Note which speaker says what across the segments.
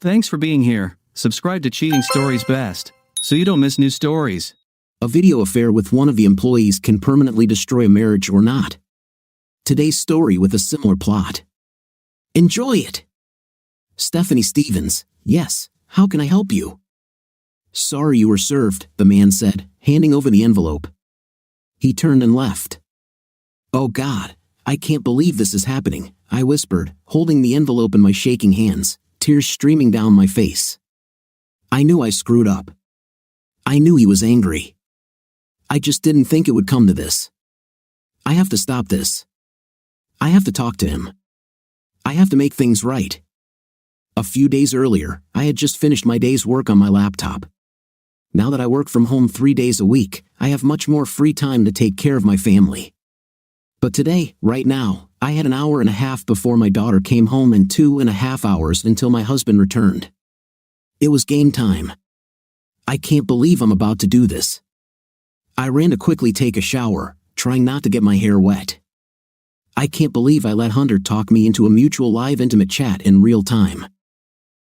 Speaker 1: Thanks for being here. Subscribe to Cheating Stories Best, so you don't miss new stories.
Speaker 2: A video affair with one of the employees can permanently destroy a marriage or not. Today's story with a similar plot. Enjoy it! Stephanie Stevens, yes, how can I help you? Sorry you were served, the man said, handing over the envelope. He turned and left. Oh God, I can't believe this is happening, I whispered, holding the envelope in my shaking hands, tears streaming down my face. I knew I screwed up. I knew he was angry. I just didn't think it would come to this. I have to stop this. I have to talk to him. I have to make things right. A few days earlier, I had just finished my day's work on my laptop. Now that I work from home 3 days a week, I have much more free time to take care of my family. But today, right now, I had an hour and a half before my daughter came home and 2.5 hours until my husband returned. It was game time. I can't believe I'm about to do this. I ran to quickly take a shower, trying not to get my hair wet. I can't believe I let Hunter talk me into a mutual live intimate chat in real time.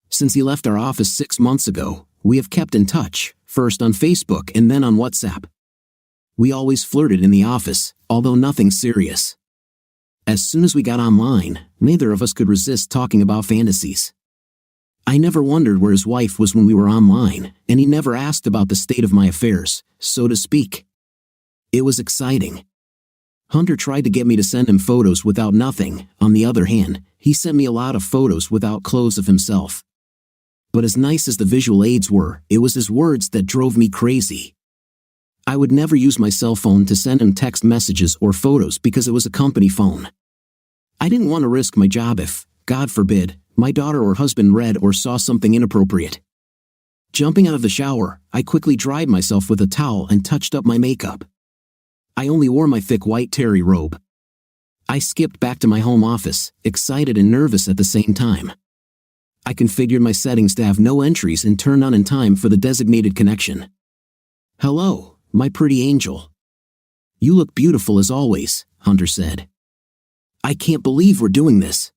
Speaker 2: Since he left our office 6 months ago, we have kept in touch, first on Facebook and then on WhatsApp. We always flirted in the office, although nothing serious. As soon as we got online, neither of us could resist talking about fantasies. I never wondered where his wife was when we were online, and he never asked about the state of my affairs, so to speak. It was exciting. Hunter tried to get me to send him photos without nothing. On the other hand, he sent me a lot of photos without clothes of himself. But as nice as the visual aids were, it was his words that drove me crazy. I would never use my cell phone to send him text messages or photos because it was a company phone. I didn't want to risk my job if, God forbid, my daughter or husband read or saw something inappropriate. Jumping out of the shower, I quickly dried myself with a towel and touched up my makeup. I only wore my thick white terry robe. I skipped back to my home office, excited and nervous at the same time. I configured my settings to have no entries and turned on in time for the designated connection. Hello, my pretty angel. You look beautiful as always, Hunter said. I can't believe we're doing this.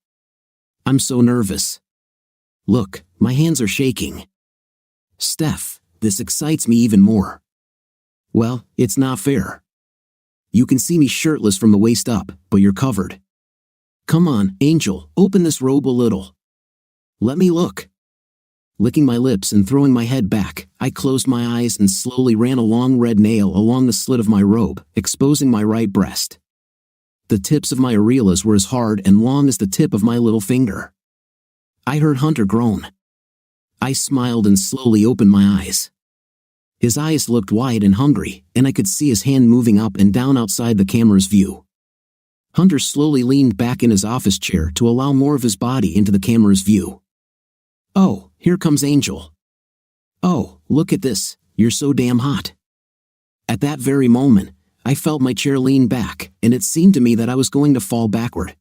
Speaker 2: I'm so nervous. Look, my hands are shaking. Steph, this excites me even more. Well, it's not fair. You can see me shirtless from the waist up, but you're covered. Come on, angel, open this robe a little. Let me look. Licking my lips and throwing my head back, I closed my eyes and slowly ran a long red nail along the slit of my robe, exposing my right breast. The tips of my areolas were as hard and long as the tip of my little finger. I heard Hunter groan. I smiled and slowly opened my eyes. His eyes looked wide and hungry, and I could see his hand moving up and down outside the camera's view. Hunter slowly leaned back in his office chair to allow more of his body into the camera's view. Oh, here comes Angel. Oh, look at this, you're so damn hot. At that very moment, I felt my chair lean back, and it seemed to me that I was going to fall backward.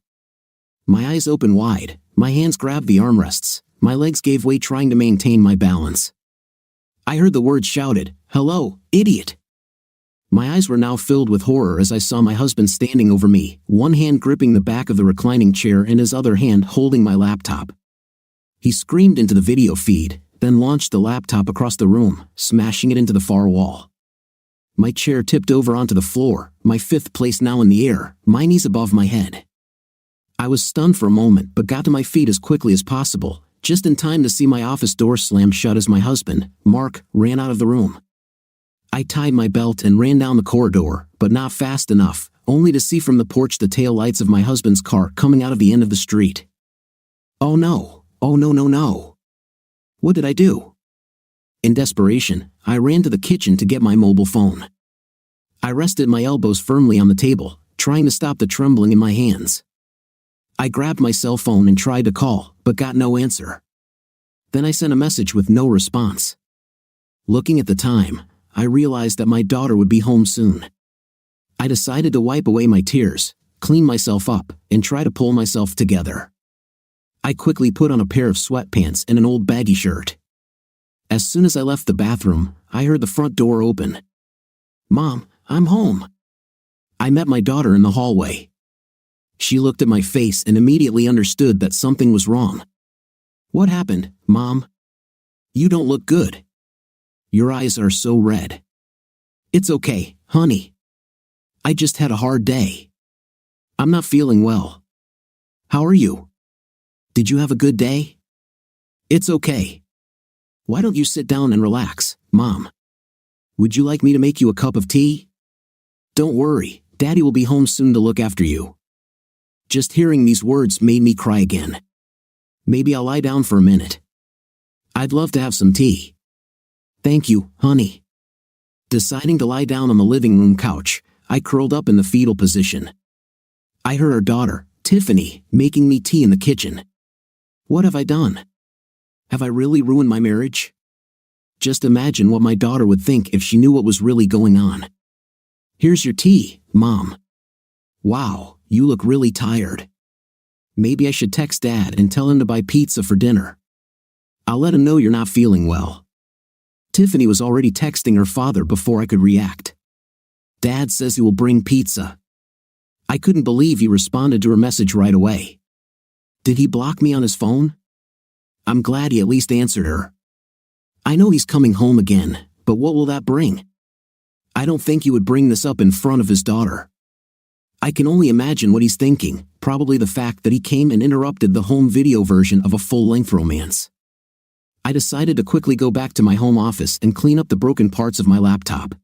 Speaker 2: My eyes opened wide, my hands grabbed the armrests, my legs gave way trying to maintain my balance. I heard the words shouted, "Hello, idiot!" My eyes were now filled with horror as I saw my husband standing over me, one hand gripping the back of the reclining chair and his other hand holding my laptop. He screamed into the video feed, then launched the laptop across the room, smashing it into the far wall. My chair tipped over onto the floor, my fifth place now in the air, my knees above my head. I was stunned for a moment but got to my feet as quickly as possible, just in time to see my office door slam shut as my husband, Mark, ran out of the room. I tied my belt and ran down the corridor, but not fast enough, only to see from the porch the tail lights of my husband's car coming out of the end of the street. Oh no. Oh no. What did I do? In desperation, I ran to the kitchen to get my mobile phone. I rested my elbows firmly on the table, trying to stop the trembling in my hands. I grabbed my cell phone and tried to call, but got no answer. Then I sent a message with no response. Looking at the time, I realized that my daughter would be home soon. I decided to wipe away my tears, clean myself up, and try to pull myself together. I quickly put on a pair of sweatpants and an old baggy shirt. As soon as I left the bathroom, I heard the front door open. Mom, I'm home. I met my daughter in the hallway. She looked at my face and immediately understood that something was wrong. What happened, Mom? You don't look good. Your eyes are so red. It's okay, honey. I just had a hard day. I'm not feeling well. How are you? Did you have a good day? It's okay. Why don't you sit down and relax, Mom? Would you like me to make you a cup of tea? Don't worry, Daddy will be home soon to look after you. Just hearing these words made me cry again. Maybe I'll lie down for a minute. I'd love to have some tea. Thank you, honey. Deciding to lie down on the living room couch, I curled up in the fetal position. I heard our daughter, Tiffany, making me tea in the kitchen. What have I done? Have I really ruined my marriage? Just imagine what my daughter would think if she knew what was really going on. Here's your tea, Mom. Wow, you look really tired. Maybe I should text Dad and tell him to buy pizza for dinner. I'll let him know you're not feeling well. Tiffany was already texting her father before I could react. Dad says he will bring pizza. I couldn't believe he responded to her message right away. Did he block me on his phone? I'm glad he at least answered her. I know he's coming home again, but what will that bring? I don't think he would bring this up in front of his daughter. I can only imagine what he's thinking, probably the fact that he came and interrupted the home video version of a full-length romance. I decided to quickly go back to my home office and clean up the broken parts of my laptop.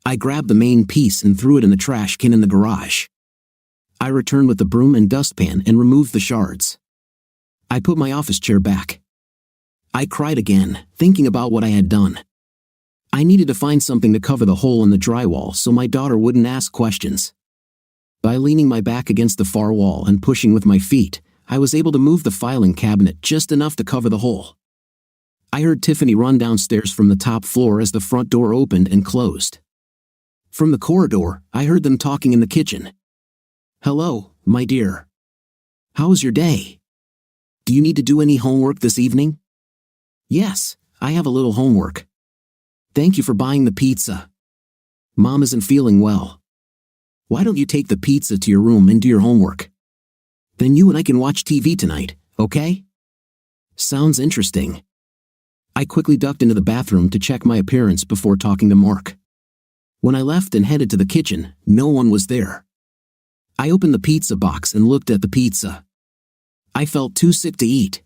Speaker 2: I grabbed the main piece and threw it in the trash can in the garage. I returned with the broom and dustpan and removed the shards. I put my office chair back. I cried again, thinking about what I had done. I needed to find something to cover the hole in the drywall so my daughter wouldn't ask questions. By leaning my back against the far wall and pushing with my feet, I was able to move the filing cabinet just enough to cover the hole. I heard Tiffany run downstairs from the top floor as the front door opened and closed. From the corridor, I heard them talking in the kitchen. Hello, my dear. How was your day? Do you need to do any homework this evening? Yes, I have a little homework. Thank you for buying the pizza. Mom isn't feeling well. Why don't you take the pizza to your room and do your homework? Then you and I can watch TV tonight, okay? Sounds interesting. I quickly ducked into the bathroom to check my appearance before talking to Mark. When I left and headed to the kitchen, no one was there. I opened the pizza box and looked at the pizza. I felt too sick to eat.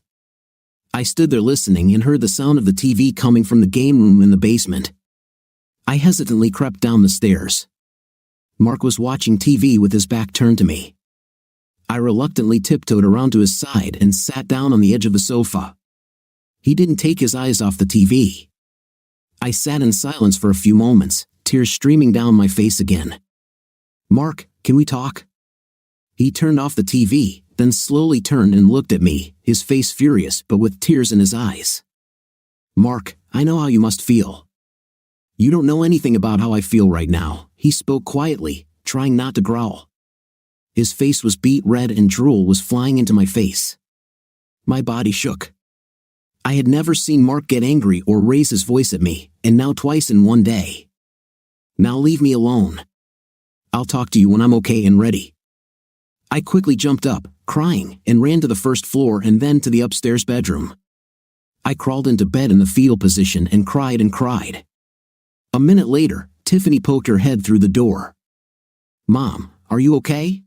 Speaker 2: I stood there listening and heard the sound of the TV coming from the game room in the basement. I hesitantly crept down the stairs. Mark was watching TV with his back turned to me. I reluctantly tiptoed around to his side and sat down on the edge of the sofa. He didn't take his eyes off the TV. I sat in silence for a few moments, tears streaming down my face again. Mark, can we talk? He turned off the TV, then slowly turned and looked at me, his face furious but with tears in his eyes. Mark, I know how you must feel. You don't know anything about how I feel right now, he spoke quietly, trying not to growl. His face was beet red and drool was flying into my face. My body shook. I had never seen Mark get angry or raise his voice at me, and now twice in one day. Now leave me alone. I'll talk to you when I'm okay and ready. I quickly jumped up, crying, and ran to the first floor and then to the upstairs bedroom. I crawled into bed in the fetal position and cried and cried. A minute later, Tiffany poked her head through the door. Mom, are you okay?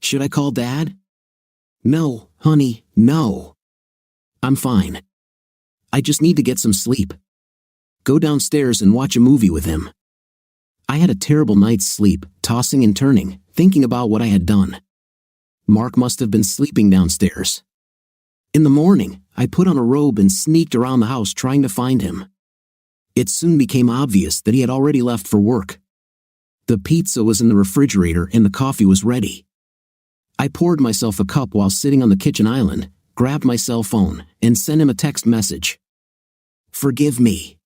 Speaker 2: Should I call Dad? No, honey, no. I'm fine. I just need to get some sleep. Go downstairs and watch a movie with him. I had a terrible night's sleep, tossing and turning, thinking about what I had done. Mark must have been sleeping downstairs. In the morning, I put on a robe and sneaked around the house trying to find him. It soon became obvious that he had already left for work. The pizza was in the refrigerator and the coffee was ready. I poured myself a cup while sitting on the kitchen island, grabbed my cell phone, and sent him a text message. Forgive me.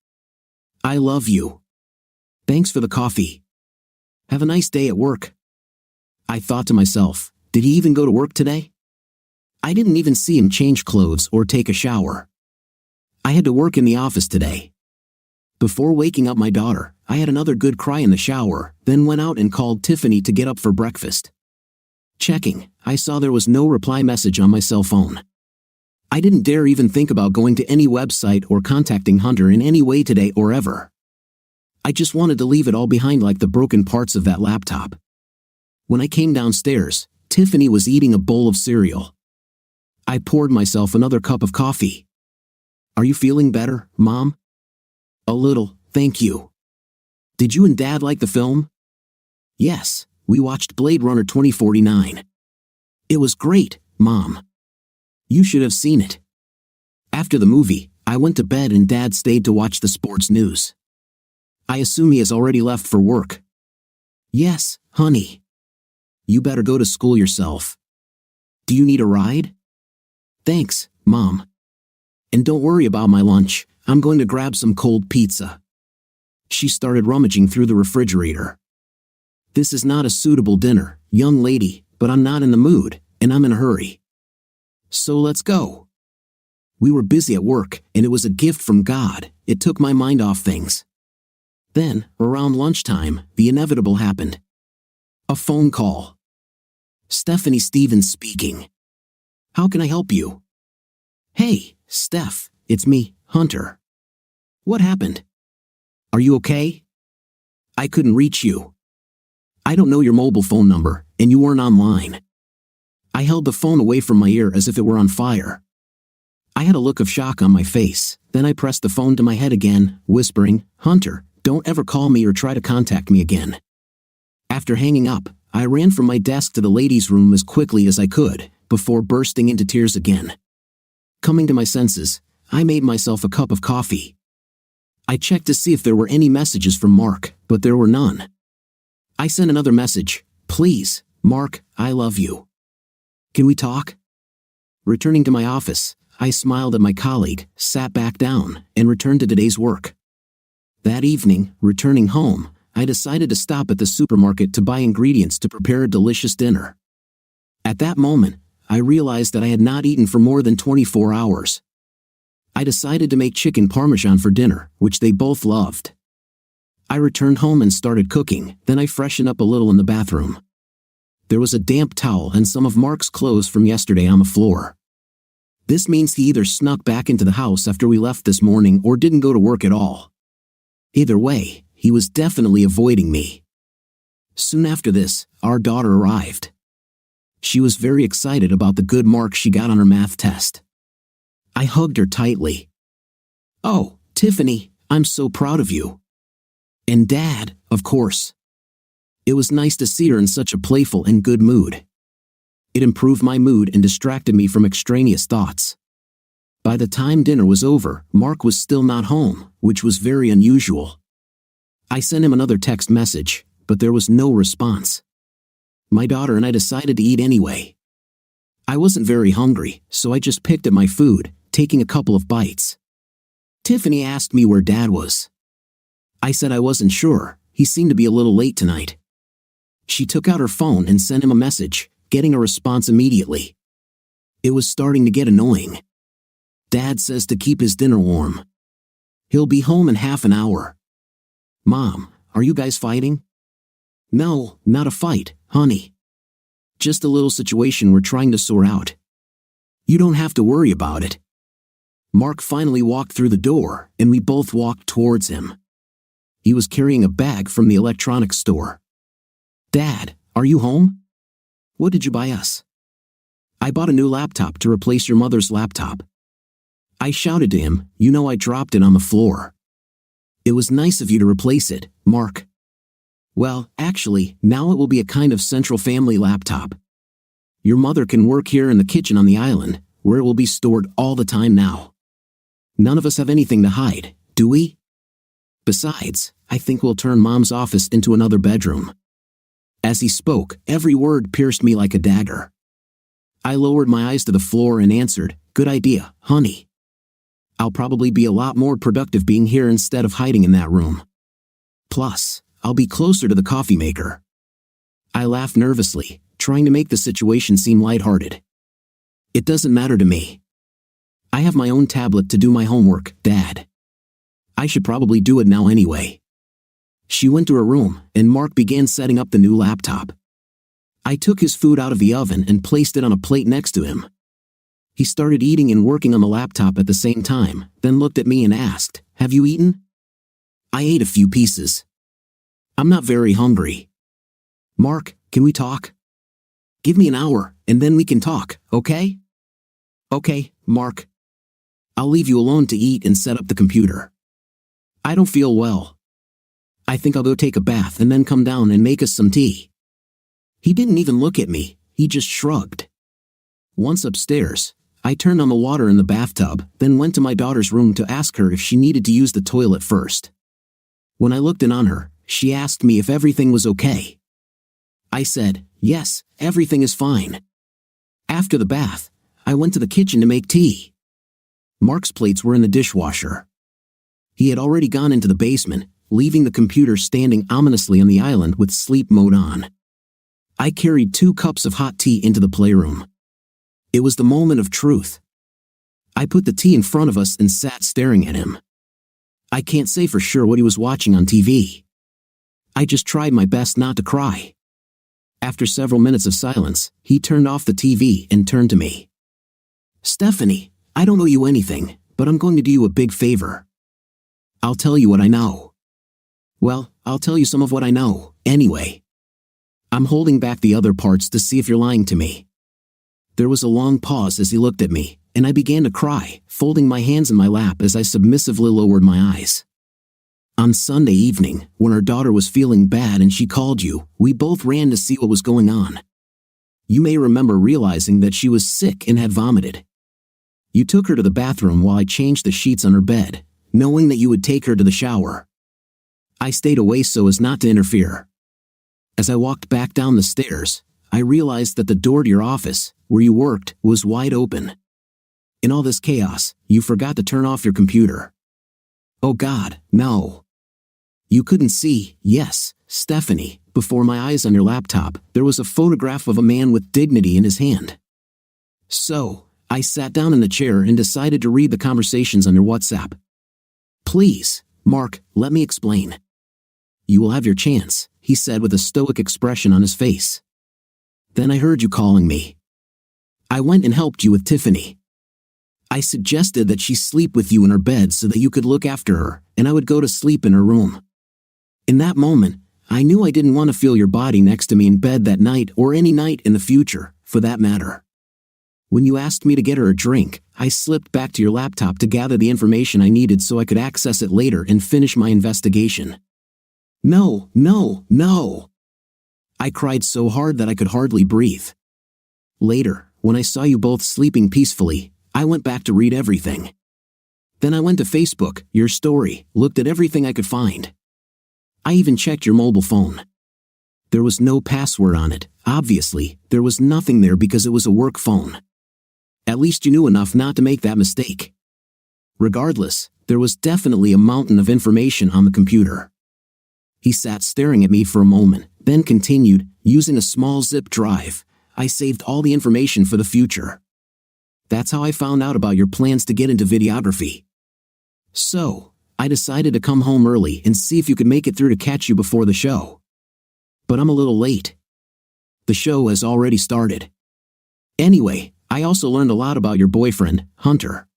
Speaker 2: I love you. Thanks for the coffee. Have a nice day at work. I thought to myself, did he even go to work today? I didn't even see him change clothes or take a shower. I had to work in the office today. Before waking up my daughter, I had another good cry in the shower, then went out and called Tiffany to get up for breakfast. Checking, I saw there was no reply message on my cell phone. I didn't dare even think about going to any website or contacting Hunter in any way today or ever. I just wanted to leave it all behind like the broken parts of that laptop. When I came downstairs, Tiffany was eating a bowl of cereal. I poured myself another cup of coffee. "Are you feeling better, Mom?" "A little, thank you." "Did you and Dad like the film?" "Yes, we watched Blade Runner 2049. It was great, Mom. You should have seen it." After the movie, I went to bed and Dad stayed to watch the sports news. "I assume he has already left for work." "Yes, honey." "You better go to school yourself." "Do you need a ride?" "Thanks, Mom. And don't worry about my lunch, I'm going to grab some cold pizza." She started rummaging through the refrigerator. "This is not a suitable dinner, young lady, but I'm not in the mood, and I'm in a hurry. So let's go." We were busy at work, and it was a gift from God. It took my mind off things. Then, around lunchtime, the inevitable happened. A phone call. "Stephanie Stevens speaking. How can I help you?" "Hey, Steph, it's me, Hunter. What happened? Are you okay? I couldn't reach you. I don't know your mobile phone number, and you weren't online." I held the phone away from my ear as if it were on fire. I had a look of shock on my face, then I pressed the phone to my head again, whispering, "Hunter, don't ever call me or try to contact me again." After hanging up, I ran from my desk to the ladies' room as quickly as I could, before bursting into tears again. Coming to my senses, I made myself a cup of coffee. I checked to see if there were any messages from Mark, but there were none. I sent another message, "Please, Mark, I love you. Can we talk?" Returning to my office, I smiled at my colleague, sat back down, and returned to today's work. That evening, returning home, I decided to stop at the supermarket to buy ingredients to prepare a delicious dinner. At that moment, I realized that I had not eaten for more than 24 hours. I decided to make chicken parmesan for dinner, which they both loved. I returned home and started cooking, then I freshened up a little in the bathroom. There was a damp towel and some of Mark's clothes from yesterday on the floor. This means he either snuck back into the house after we left this morning or didn't go to work at all. Either way, he was definitely avoiding me. Soon after this, our daughter arrived. She was very excited about the good mark she got on her math test. I hugged her tightly. "Oh, Tiffany, I'm so proud of you. And Dad, of course." It was nice to see her in such a playful and good mood. It improved my mood and distracted me from extraneous thoughts. By the time dinner was over, Mark was still not home, which was very unusual. I sent him another text message, but there was no response. My daughter and I decided to eat anyway. I wasn't very hungry, so I just picked at my food, taking a couple of bites. Tiffany asked me where Dad was. I said I wasn't sure, he seemed to be a little late tonight. She took out her phone and sent him a message, getting a response immediately. It was starting to get annoying. "Dad says to keep his dinner warm. He'll be home in half an hour." "Mom, are you guys fighting?" "No, not a fight, honey. Just a little situation we're trying to sort out. You don't have to worry about it." Mark finally walked through the door, and we both walked towards him. He was carrying a bag from the electronics store. "Dad, are you home? What did you buy us?" "I bought a new laptop to replace your mother's laptop." I shouted to him, "You know I dropped it on the floor." "It was nice of you to replace it, Mark." "Well, actually, now it will be a kind of central family laptop. Your mother can work here in the kitchen on the island, where it will be stored all the time now. None of us have anything to hide, do we? Besides, I think we'll turn Mom's office into another bedroom." As he spoke, every word pierced me like a dagger. I lowered my eyes to the floor and answered, "Good idea, honey. I'll probably be a lot more productive being here instead of hiding in that room. Plus, I'll be closer to the coffee maker." I laughed nervously, trying to make the situation seem lighthearted. "It doesn't matter to me. I have my own tablet to do my homework, Dad. I should probably do it now anyway." She went to her room, and Mark began setting up the new laptop. I took his food out of the oven and placed it on a plate next to him. He started eating and working on the laptop at the same time, then looked at me and asked, "Have you eaten?" I ate a few pieces. "I'm not very hungry." "Mark, can we talk?" "Give me an hour, and then we can talk, okay?" "Okay, Mark. I'll leave you alone to eat and set up the computer. I don't feel well. I think I'll go take a bath and then come down and make us some tea." He didn't even look at me, he just shrugged. Once upstairs, I turned on the water in the bathtub, then went to my daughter's room to ask her if she needed to use the toilet first. When I looked in on her, she asked me if everything was okay. I said, "Yes, everything is fine." After the bath, I went to the kitchen to make tea. Mark's plates were in the dishwasher. He had already gone into the basement, leaving the computer standing ominously on the island with sleep mode on. I carried 2 cups of hot tea into the playroom. It was the moment of truth. I put the tea in front of us and sat staring at him. I can't say for sure what he was watching on TV. I just tried my best not to cry. After several minutes of silence, he turned off the TV and turned to me. "Stephanie, I don't owe you anything, but I'm going to do you a big favor. I'll tell you what I know." "Well, I'll tell you some of what I know, anyway. I'm holding back the other parts to see if you're lying to me." There was a long pause as he looked at me, and I began to cry, folding my hands in my lap as I submissively lowered my eyes. "On Sunday evening, when our daughter was feeling bad and she called you, we both ran to see what was going on. You may remember realizing that she was sick and had vomited. You took her to the bathroom while I changed the sheets on her bed, knowing that you would take her to the shower. I stayed away so as not to interfere. As I walked back down the stairs, I realized that the door to your office, where you worked, was wide open. In all this chaos, you forgot to turn off your computer. Oh God, no. You couldn't see, yes, Stephanie, before my eyes on your laptop, there was a photograph of a man with dignity in his hand. So, I sat down in the chair and decided to read the conversations on your WhatsApp. Please, Mark, let me explain. You will have your chance, he said with a stoic expression on his face. Then I heard you calling me. I went and helped you with Tiffany. I suggested that she sleep with you in her bed so that you could look after her, and I would go to sleep in her room. In that moment, I knew I didn't want to feel your body next to me in bed that night or any night in the future, for that matter. When you asked me to get her a drink, I slipped back to your laptop to gather the information I needed so I could access it later and finish my investigation. No, no, no. I cried so hard that I could hardly breathe. Later, when I saw you both sleeping peacefully, I went back to read everything. Then I went to Facebook, your story, looked at everything I could find. I even checked your mobile phone. There was no password on it. Obviously, there was nothing there because it was a work phone. At least you knew enough not to make that mistake. Regardless, there was definitely a mountain of information on the computer. He sat staring at me for a moment, then continued, using a small zip drive. I saved all the information for the future. That's how I found out about your plans to get into videography. So, I decided to come home early and see if you could make it through to catch you before the show. But I'm a little late. The show has already started. Anyway, I also learned a lot about your boyfriend, Hunter.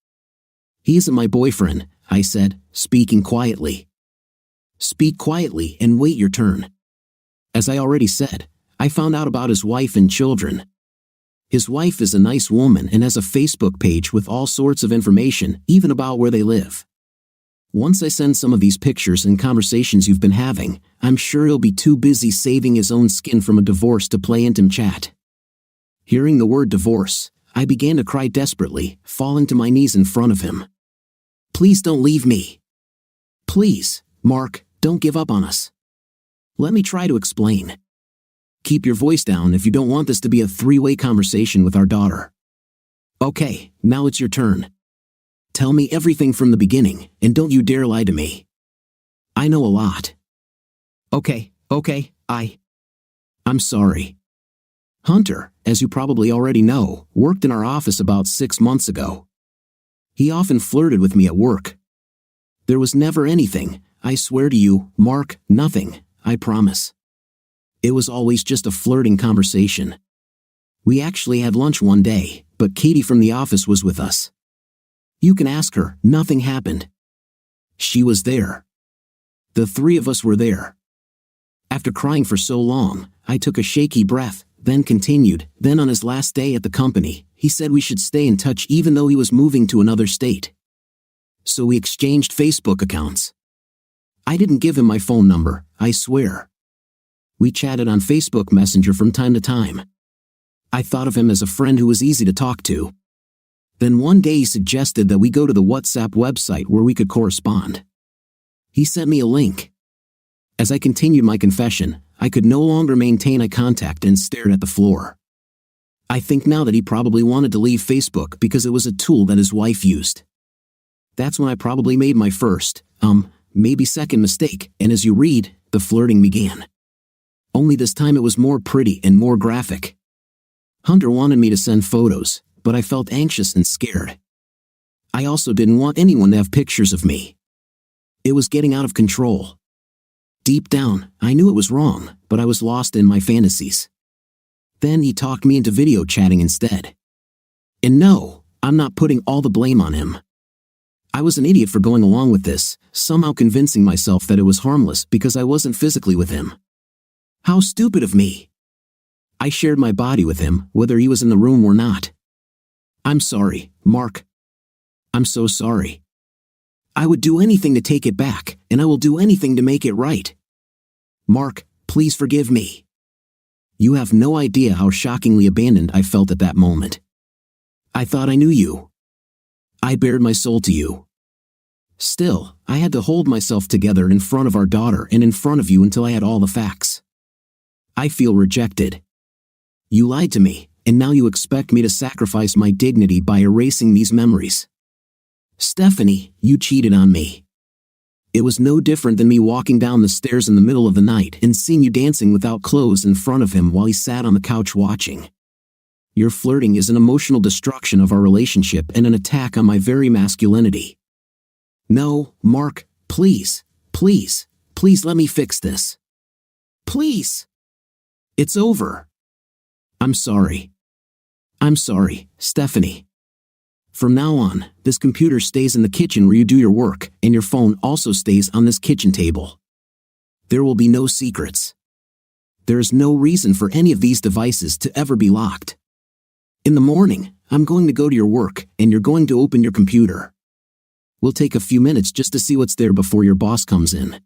Speaker 2: He isn't my boyfriend, I said, speaking quietly. Speak quietly and wait your turn. As I already said, I found out about his wife and children. His wife is a nice woman and has a Facebook page with all sorts of information, even about where they live. Once I send some of these pictures and conversations you've been having, I'm sure he'll be too busy saving his own skin from a divorce to play intim chat. Hearing the word divorce, I began to cry desperately, falling to my knees in front of him. Please don't leave me. Please, Mark, don't give up on us. Let me try to explain. Keep your voice down if you don't want this to be a three-way conversation with our daughter. Okay, now it's your turn. Tell me everything from the beginning, and don't you dare lie to me. I know a lot. Okay, I'm sorry. Hunter, as you probably already know, worked in our office about 6 months ago. He often flirted with me at work. There was never anything, I swear to you, Mark, nothing, I promise. It was always just a flirting conversation. We actually had lunch one day, but Katie from the office was with us. You can ask her, nothing happened. She was there. The three of us were there. After crying for so long, I took a shaky breath, then continued. Then on his last day at the company, he said we should stay in touch even though he was moving to another state. So we exchanged Facebook accounts. I didn't give him my phone number, I swear. We chatted on Facebook Messenger from time to time. I thought of him as a friend who was easy to talk to. Then one day he suggested that we go to the WhatsApp website where we could correspond. He sent me a link. As I continued my confession, I could no longer maintain eye contact and stared at the floor. I think now that he probably wanted to leave Facebook because it was a tool that his wife used. That's when I probably made my first, maybe second mistake, and as you read, the flirting began. Only this time it was more pretty and more graphic. Hunter wanted me to send photos, but I felt anxious and scared. I also didn't want anyone to have pictures of me. It was getting out of control. Deep down, I knew it was wrong, but I was lost in my fantasies. Then he talked me into video chatting instead. And no, I'm not putting all the blame on him. I was an idiot for going along with this, somehow convincing myself that it was harmless because I wasn't physically with him. How stupid of me. I shared my body with him, whether he was in the room or not. I'm sorry, Mark. I'm so sorry. I would do anything to take it back, and I will do anything to make it right. Mark, please forgive me. You have no idea how shockingly abandoned I felt at that moment. I thought I knew you. I bared my soul to you. Still, I had to hold myself together in front of our daughter and in front of you until I had all the facts. I feel rejected. You lied to me, and now you expect me to sacrifice my dignity by erasing these memories. Stephanie, you cheated on me. It was no different than me walking down the stairs in the middle of the night and seeing you dancing without clothes in front of him while he sat on the couch watching. Your flirting is an emotional destruction of our relationship and an attack on my very masculinity. No, Mark, please, please, please let me fix this. Please. It's over. I'm sorry. I'm sorry, Stephanie. From now on, this computer stays in the kitchen where you do your work, and your phone also stays on this kitchen table. There will be no secrets. There is no reason for any of these devices to ever be locked. In the morning, I'm going to go to your work, and you're going to open your computer. We'll take a few minutes just to see what's there before your boss comes in.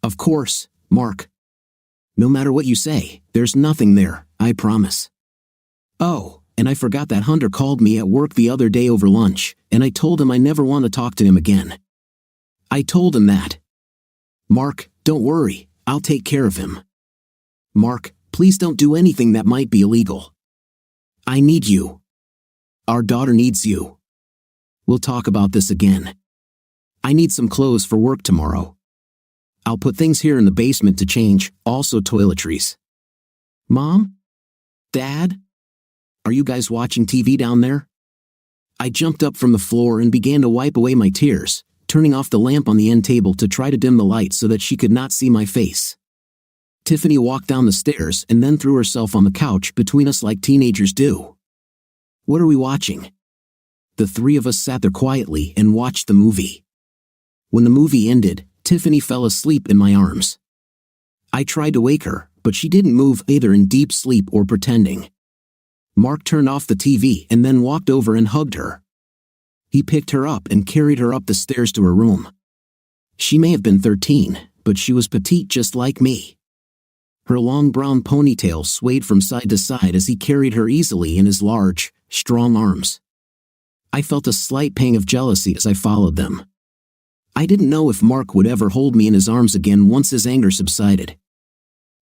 Speaker 2: Of course, Mark. No matter what you say, there's nothing there, I promise. Oh, and I forgot that Hunter called me at work the other day over lunch, and I told him I never want to talk to him again. I told him that. Mark, don't worry, I'll take care of him. Mark, please don't do anything that might be illegal. I need you. Our daughter needs you. We'll talk about this again. I need some clothes for work tomorrow. I'll put things here in the basement to change, also toiletries. Mom? Dad? Are you guys watching TV down there? I jumped up from the floor and began to wipe away my tears, turning off the lamp on the end table to try to dim the light so that she could not see my face. Tiffany walked down the stairs and then threw herself on the couch between us like teenagers do. What are we watching? The three of us sat there quietly and watched the movie. When the movie ended, Tiffany fell asleep in my arms. I tried to wake her, but she didn't move either in deep sleep or pretending. Mark turned off the TV and then walked over and hugged her. He picked her up and carried her up the stairs to her room. She may have been 13, but she was petite just like me. Her long brown ponytail swayed from side to side as he carried her easily in his large, strong arms. I felt a slight pang of jealousy as I followed them. I didn't know if Mark would ever hold me in his arms again once his anger subsided.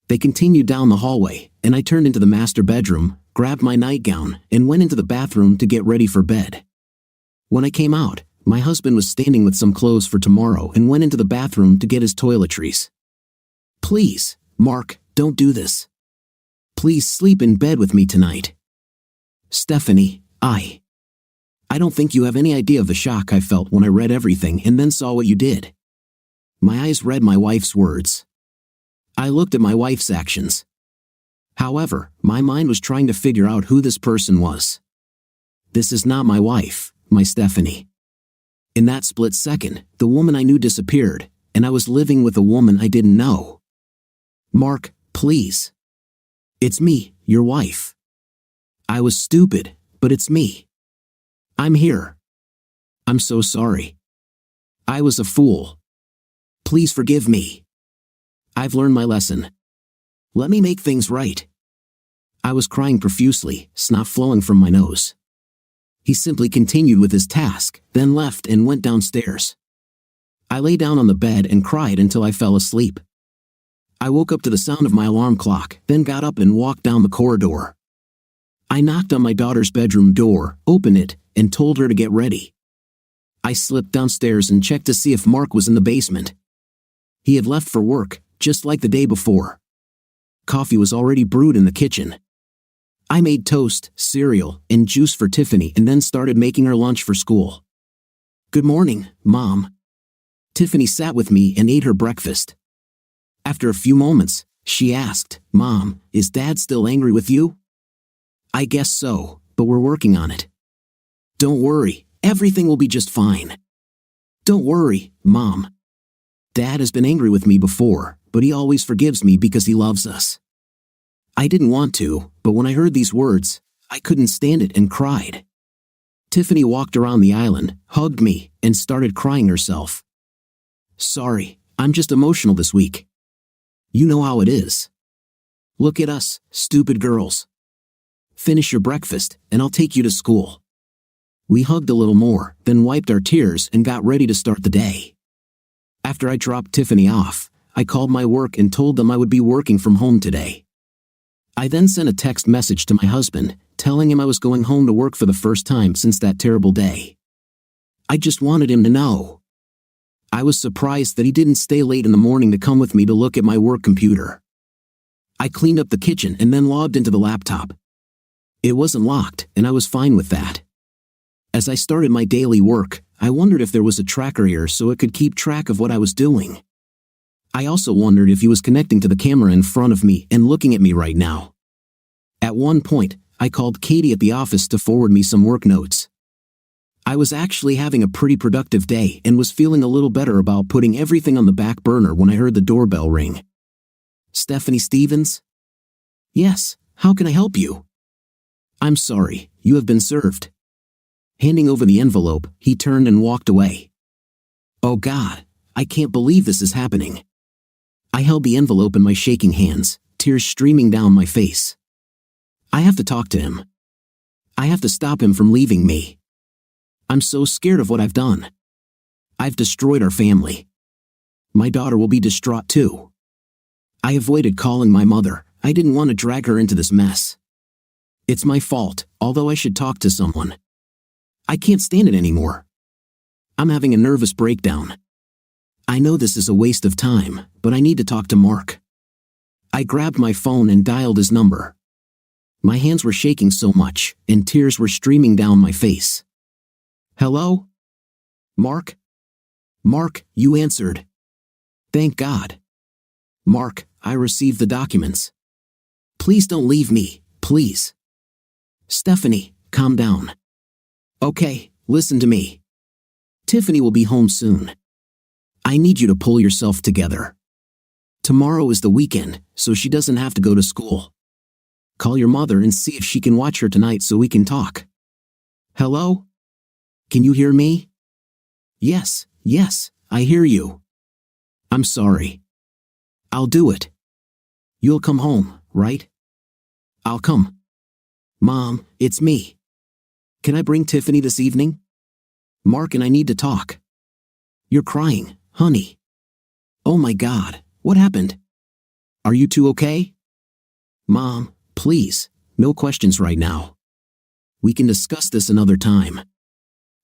Speaker 2: They continued down the hallway, and I turned into the master bedroom, grabbed my nightgown, and went into the bathroom to get ready for bed. When I came out, my husband was standing with some clothes for tomorrow and went into the bathroom to get his toiletries. Please, Mark, don't do this. Please sleep in bed with me tonight. Stephanie, I don't think you have any idea of the shock I felt when I read everything and then saw what you did. My eyes read my wife's words. I looked at my wife's actions. However, my mind was trying to figure out who this person was. This is not my wife, my Stephanie. In that split second, the woman I knew disappeared, and I was living with a woman I didn't know. Mark, please. It's me, your wife. I was stupid, but it's me. I'm here. I'm so sorry. I was a fool. Please forgive me. I've learned my lesson. Let me make things right. I was crying profusely, snot flowing from my nose. He simply continued with his task, then left and went downstairs. I lay down on the bed and cried until I fell asleep. I woke up to the sound of my alarm clock, then got up and walked down the corridor. I knocked on my daughter's bedroom door, opened it, and told her to get ready. I slipped downstairs and checked to see if Mark was in the basement. He had left for work, just like the day before. Coffee was already brewed in the kitchen. I made toast, cereal, and juice for Tiffany and then started making her lunch for school. Good morning, Mom. Tiffany sat with me and ate her breakfast. After a few moments, she asked, Mom, is Dad still angry with you? I guess so, but we're working on it. Don't worry, everything will be just fine. Don't worry, Mom. Dad has been angry with me before, but he always forgives me because he loves us. I didn't want to, but when I heard these words, I couldn't stand it and cried. Tiffany walked around the island, hugged me, and started crying herself. Sorry, I'm just emotional this week. You know how it is. Look at us, stupid girls. Finish your breakfast, and I'll take you to school. We hugged a little more, then wiped our tears and got ready to start the day. After I dropped Tiffany off, I called my work and told them I would be working from home today. I then sent a text message to my husband, telling him I was going home to work for the first time since that terrible day. I just wanted him to know. I was surprised that he didn't stay late in the morning to come with me to look at my work computer. I cleaned up the kitchen and then logged into the laptop. It wasn't locked, and I was fine with that. As I started my daily work, I wondered if there was a tracker here so it could keep track of what I was doing. I also wondered if he was connecting to the camera in front of me and looking at me right now. At one point, I called Katie at the office to forward me some work notes. I was actually having a pretty productive day and was feeling a little better about putting everything on the back burner when I heard the doorbell ring. Stephanie Stevens? Yes, how can I help you? I'm sorry, you have been served. Handing over the envelope, he turned and walked away. Oh God, I can't believe this is happening. I held the envelope in my shaking hands, tears streaming down my face. I have to talk to him. I have to stop him from leaving me. I'm so scared of what I've done. I've destroyed our family. My daughter will be distraught too. I avoided calling my mother. I didn't want to drag her into this mess. It's my fault, although I should talk to someone. I can't stand it anymore. I'm having a nervous breakdown. I know this is a waste of time, but I need to talk to Mark. I grabbed my phone and dialed his number. My hands were shaking so much, and tears were streaming down my face. Hello? Mark? Mark, you answered. Thank God. Mark, I received the documents. Please don't leave me, please. Stephanie, calm down. Okay, listen to me. Tiffany will be home soon. I need you to pull yourself together. Tomorrow is the weekend, so she doesn't have to go to school. Call your mother and see if she can watch her tonight so we can talk. Hello? Can you hear me? Yes, I hear you. I'm sorry. I'll do it. You'll come home, right? I'll come. Mom, it's me. Can I bring Tiffany this evening? Mark and I need to talk. You're crying, honey. Oh my God, what happened? Are you two okay? Mom, please, no questions right now. We can discuss this another time.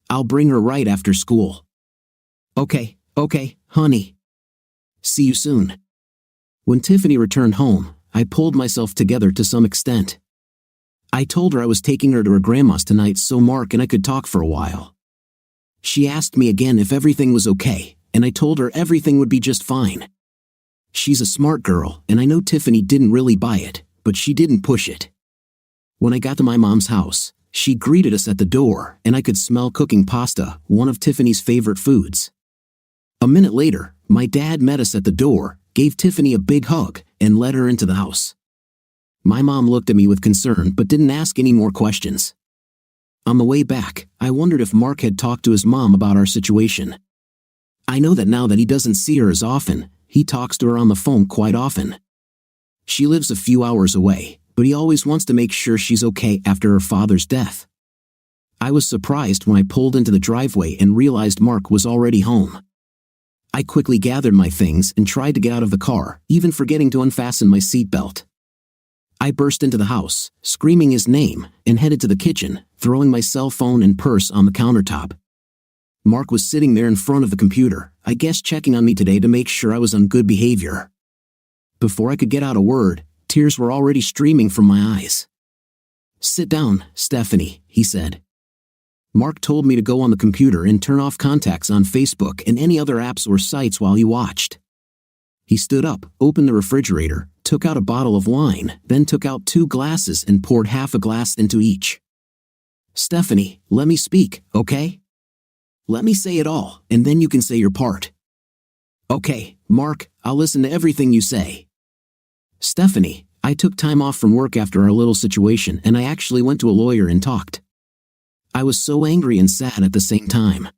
Speaker 2: I'll bring her right after school. Okay, honey. See you soon. When Tiffany returned home, I pulled myself together to some extent. I told her I was taking her to her grandma's tonight so Mark and I could talk for a while. She asked me again if everything was okay, and I told her everything would be just fine. She's a smart girl, and I know Tiffany didn't really buy it, but she didn't push it. When I got to my mom's house, She greeted us at the door, and I could smell cooking pasta, one of Tiffany's favorite foods. A minute later, my dad met us at the door, gave Tiffany a big hug, and led her into the house. My mom looked at me with concern but didn't ask any more questions. On the way back, I wondered if Mark had talked to his mom about our situation. I know that now that he doesn't see her as often, he talks to her on the phone quite often. She lives a few hours away, but he always wants to make sure she's okay after her father's death. I was surprised when I pulled into the driveway and realized Mark was already home. I quickly gathered my things and tried to get out of the car, even forgetting to unfasten my seatbelt. I burst into the house, screaming his name, and headed to the kitchen, throwing my cell phone and purse on the countertop. Mark was sitting there in front of the computer, I guess checking on me today to make sure I was on good behavior. Before I could get out a word, tears were already streaming from my eyes. "Sit down, Stephanie," he said. Mark told me to go on the computer and turn off contacts on Facebook and any other apps or sites while he watched. He stood up, opened the refrigerator, took out a bottle of wine, then took out 2 glasses and poured half a glass into each. "Stephanie, let me speak, okay? Let me say it all, and then you can say your part." "Okay, Mark, I'll listen to everything you say." "Stephanie, I took time off from work after our little situation and I actually went to a lawyer and talked. I was so angry and sad at the same time.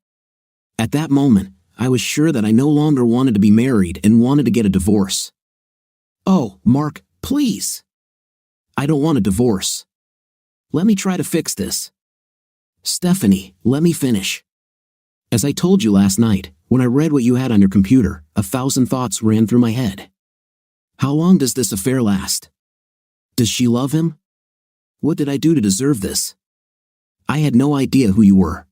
Speaker 2: At that moment, I was sure that I no longer wanted to be married and wanted to get a divorce." "Oh, Mark, please. I don't want a divorce. Let me try to fix this." "Stephanie, let me finish. As I told you last night, when I read what you had on your computer, 1,000 thoughts ran through my head. How long does this affair last? Does she love him? What did I do to deserve this? I had no idea who you were.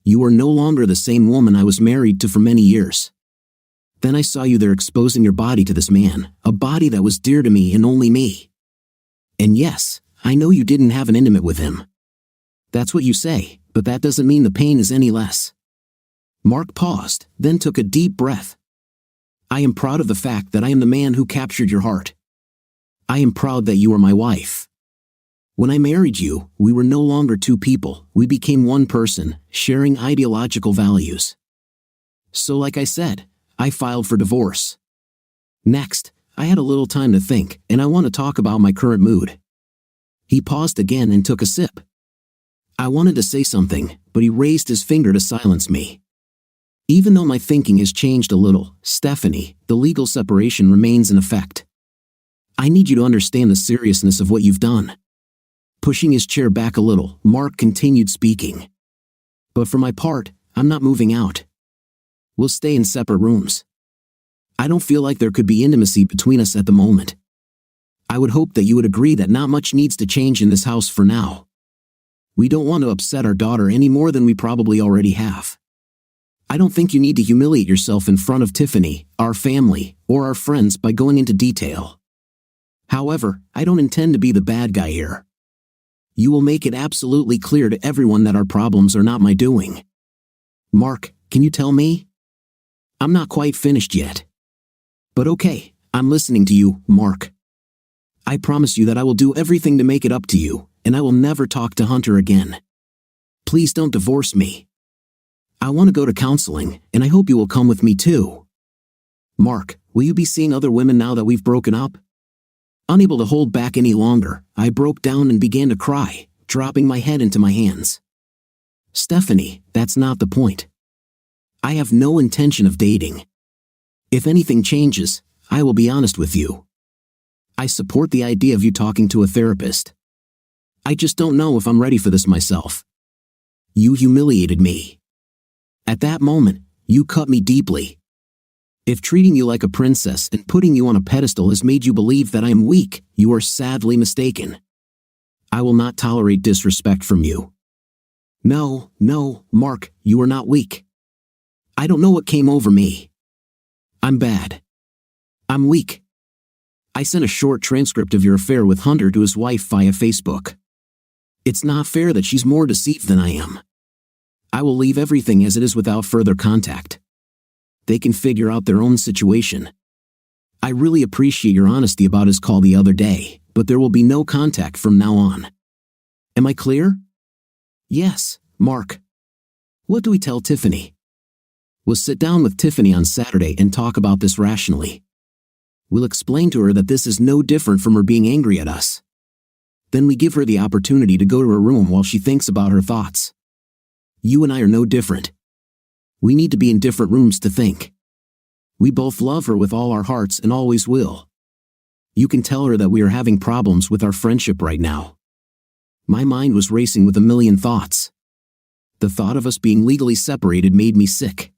Speaker 2: You were no longer the same woman I was married to for many years. Then I saw you there exposing your body to this man, a body that was dear to me and only me. And yes, I know you didn't have an intimate with him. That's what you say, but that doesn't mean the pain is any less." Mark paused, then took a deep breath. "I am proud of the fact that I am the man who captured your heart. I am proud that you are my wife. When I married you, we were no longer 2 people, we became one person, sharing ideological values. So like I said, I filed for divorce. Next, I had a little time to think, and I want to talk about my current mood." He paused again and took a sip. I wanted to say something, but he raised his finger to silence me. "Even though my thinking has changed a little, Stephanie, the legal separation remains in effect. I need you to understand the seriousness of what you've done." Pushing his chair back a little, Mark continued speaking. "But for my part, I'm not moving out. We'll stay in separate rooms. I don't feel like there could be intimacy between us at the moment. I would hope that you would agree that not much needs to change in this house for now. We don't want to upset our daughter any more than we probably already have. I don't think you need to humiliate yourself in front of Tiffany, our family, or our friends by going into detail. However, I don't intend to be the bad guy here. You will make it absolutely clear to everyone that our problems are not my doing. Mark, can you tell me? I'm not quite finished yet. But okay, I'm listening to you, Mark. I promise you that I will do everything to make it up to you, and I will never talk to Hunter again. Please don't divorce me. I want to go to counseling, and I hope you will come with me too. Mark, will you be seeing other women now that we've broken up?" Unable to hold back any longer, I broke down and began to cry, dropping my head into my hands. "Stephanie, that's not the point. I have no intention of dating. If anything changes, I will be honest with you. I support the idea of you talking to a therapist. I just don't know if I'm ready for this myself. You humiliated me. At that moment, you cut me deeply. If treating you like a princess and putting you on a pedestal has made you believe that I am weak, you are sadly mistaken. I will not tolerate disrespect from you. No, Mark, you are not weak. I don't know what came over me. I'm bad. I'm weak. I sent a short transcript of your affair with Hunter to his wife via Facebook. It's not fair that she's more deceived than I am. I will leave everything as it is without further contact. They can figure out their own situation. I really appreciate your honesty about his call the other day, but there will be no contact from now on. Am I clear?" Yes, Mark. What do we tell Tiffany? We'll sit down with Tiffany on Saturday and talk about this rationally. We'll explain to her that this is no different from her being angry at us. Then we give her the opportunity to go to her room while she thinks about her thoughts. You and I are no different. We need to be in different rooms to think. We both love her with all our hearts and always will. You can tell her that we are having problems with our friendship right now. My mind was racing with a million thoughts. The thought of us being legally separated made me sick.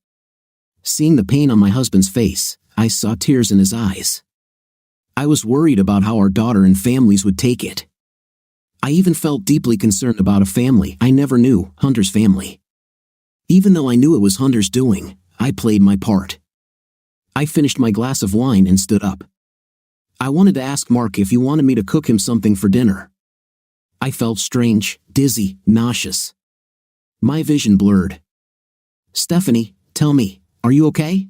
Speaker 2: Seeing the pain on my husband's face, I saw tears in his eyes. I was worried about how our daughter and families would take it. I even felt deeply concerned about a family I never knew, Hunter's family. Even though I knew it was Hunter's doing, I played my part. I finished my glass of wine and stood up. I wanted to ask Mark if he wanted me to cook him something for dinner. I felt strange, dizzy, nauseous. My vision blurred. Stephanie, tell me, are you okay?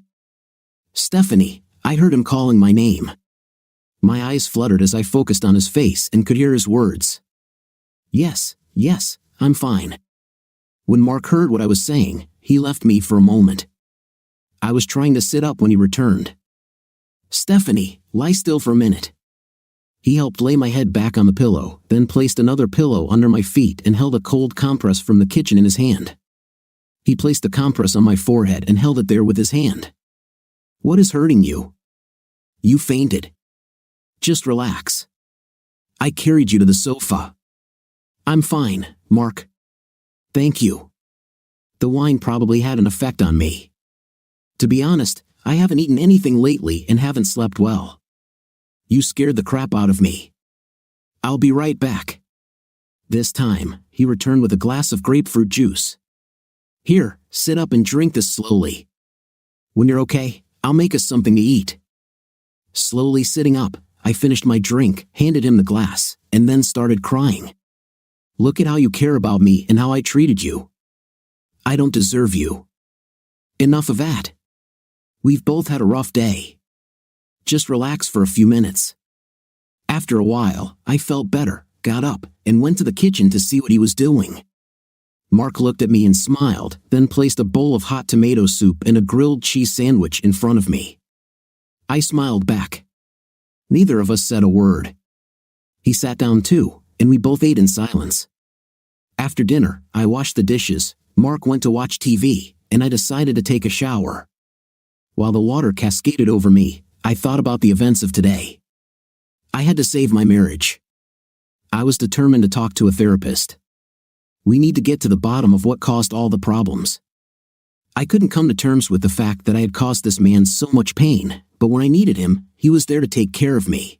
Speaker 2: Stephanie, I heard him calling my name. My eyes fluttered as I focused on his face and could hear his words. Yes, I'm fine. When Mark heard what I was saying, he left me for a moment. I was trying to sit up when he returned. Stephanie, lie still for a minute. He helped lay my head back on the pillow, then placed another pillow under my feet and held a cold compress from the kitchen in his hand. He placed the compress on my forehead and held it there with his hand. What is hurting you? You fainted. Just relax. I carried you to the sofa. I'm fine, Mark. Thank you. The wine probably had an effect on me. To be honest, I haven't eaten anything lately and haven't slept well. You scared the crap out of me. I'll be right back. This time, he returned with a glass of grapefruit juice. Here, sit up and drink this slowly. When you're okay, I'll make us something to eat. Slowly sitting up, I finished my drink, handed him the glass, and then started crying. Look at how you care about me and how I treated you. I don't deserve you. Enough of that. We've both had a rough day. Just relax for a few minutes. After a while, I felt better, got up, and went to the kitchen to see what he was doing. Mark looked at me and smiled, then placed a bowl of hot tomato soup and a grilled cheese sandwich in front of me. I smiled back. Neither of us said a word. He sat down too, and we both ate in silence. After dinner, I washed the dishes, Mark went to watch TV, and I decided to take a shower. While the water cascaded over me, I thought about the events of today. I had to save my marriage. I was determined to talk to a therapist. We need to get to the bottom of what caused all the problems. I couldn't come to terms with the fact that I had caused this man so much pain, but when I needed him, he was there to take care of me.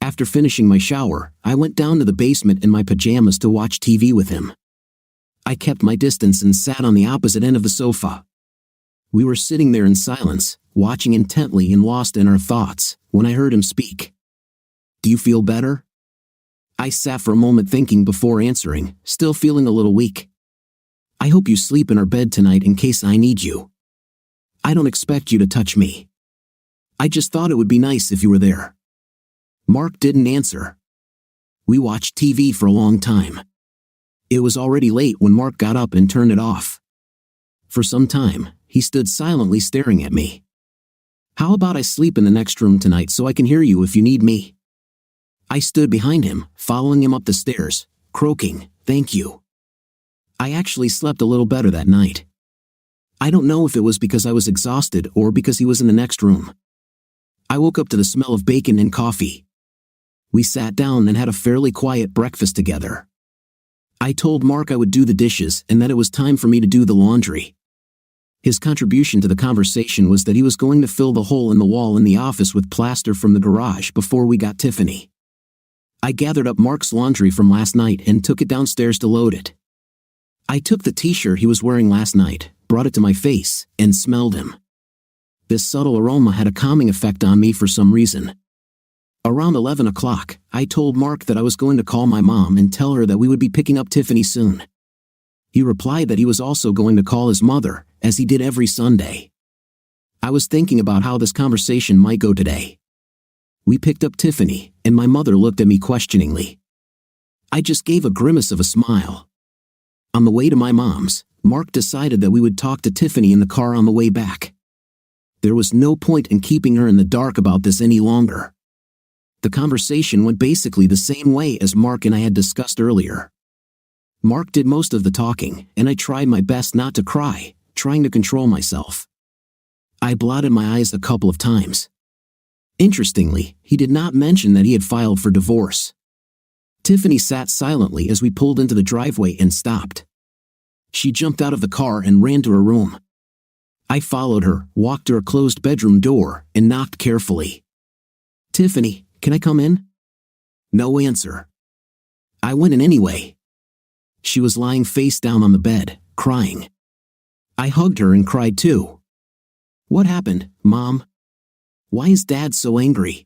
Speaker 2: After finishing my shower, I went down to the basement in my pajamas to watch TV with him. I kept my distance and sat on the opposite end of the sofa. We were sitting there in silence, watching intently and lost in our thoughts, when I heard him speak. Do you feel better? I sat for a moment thinking before answering, still feeling a little weak. I hope you sleep in our bed tonight in case I need you. I don't expect you to touch me. I just thought it would be nice if you were there. Mark didn't answer. We watched TV for a long time. It was already late when Mark got up and turned it off. For some time, he stood silently staring at me. How about I sleep in the next room tonight so I can hear you if you need me? I stood behind him, following him up the stairs, croaking, thank you. I actually slept a little better that night. I don't know if it was because I was exhausted or because he was in the next room. I woke up to the smell of bacon and coffee. We sat down and had a fairly quiet breakfast together. I told Mark I would do the dishes and that it was time for me to do the laundry. His contribution to the conversation was that he was going to fill the hole in the wall in the office with plaster from the garage before we got Tiffany. I gathered up Mark's laundry from last night and took it downstairs to load it. I took the t-shirt he was wearing last night, brought it to my face, and smelled him. This subtle aroma had a calming effect on me for some reason. Around 11 o'clock, I told Mark that I was going to call my mom and tell her that we would be picking up Tiffany soon. He replied that he was also going to call his mother, as he did every Sunday. I was thinking about how this conversation might go today. We picked up Tiffany, and my mother looked at me questioningly. I just gave a grimace of a smile. On the way to my mom's, Mark decided that we would talk to Tiffany in the car on the way back. There was no point in keeping her in the dark about this any longer. The conversation went basically the same way as Mark and I had discussed earlier. Mark did most of the talking, and I tried my best not to cry, trying to control myself. I blotted my eyes a couple of times. Interestingly, he did not mention that he had filed for divorce. Tiffany sat silently as we pulled into the driveway and stopped. She jumped out of the car and ran to her room. I followed her, walked to her closed bedroom door, and knocked carefully. "Tiffany, can I come in?" No answer. I went in anyway. She was lying face down on the bed, crying. I hugged her and cried too. "What happened, Mom? Why is Dad so angry?"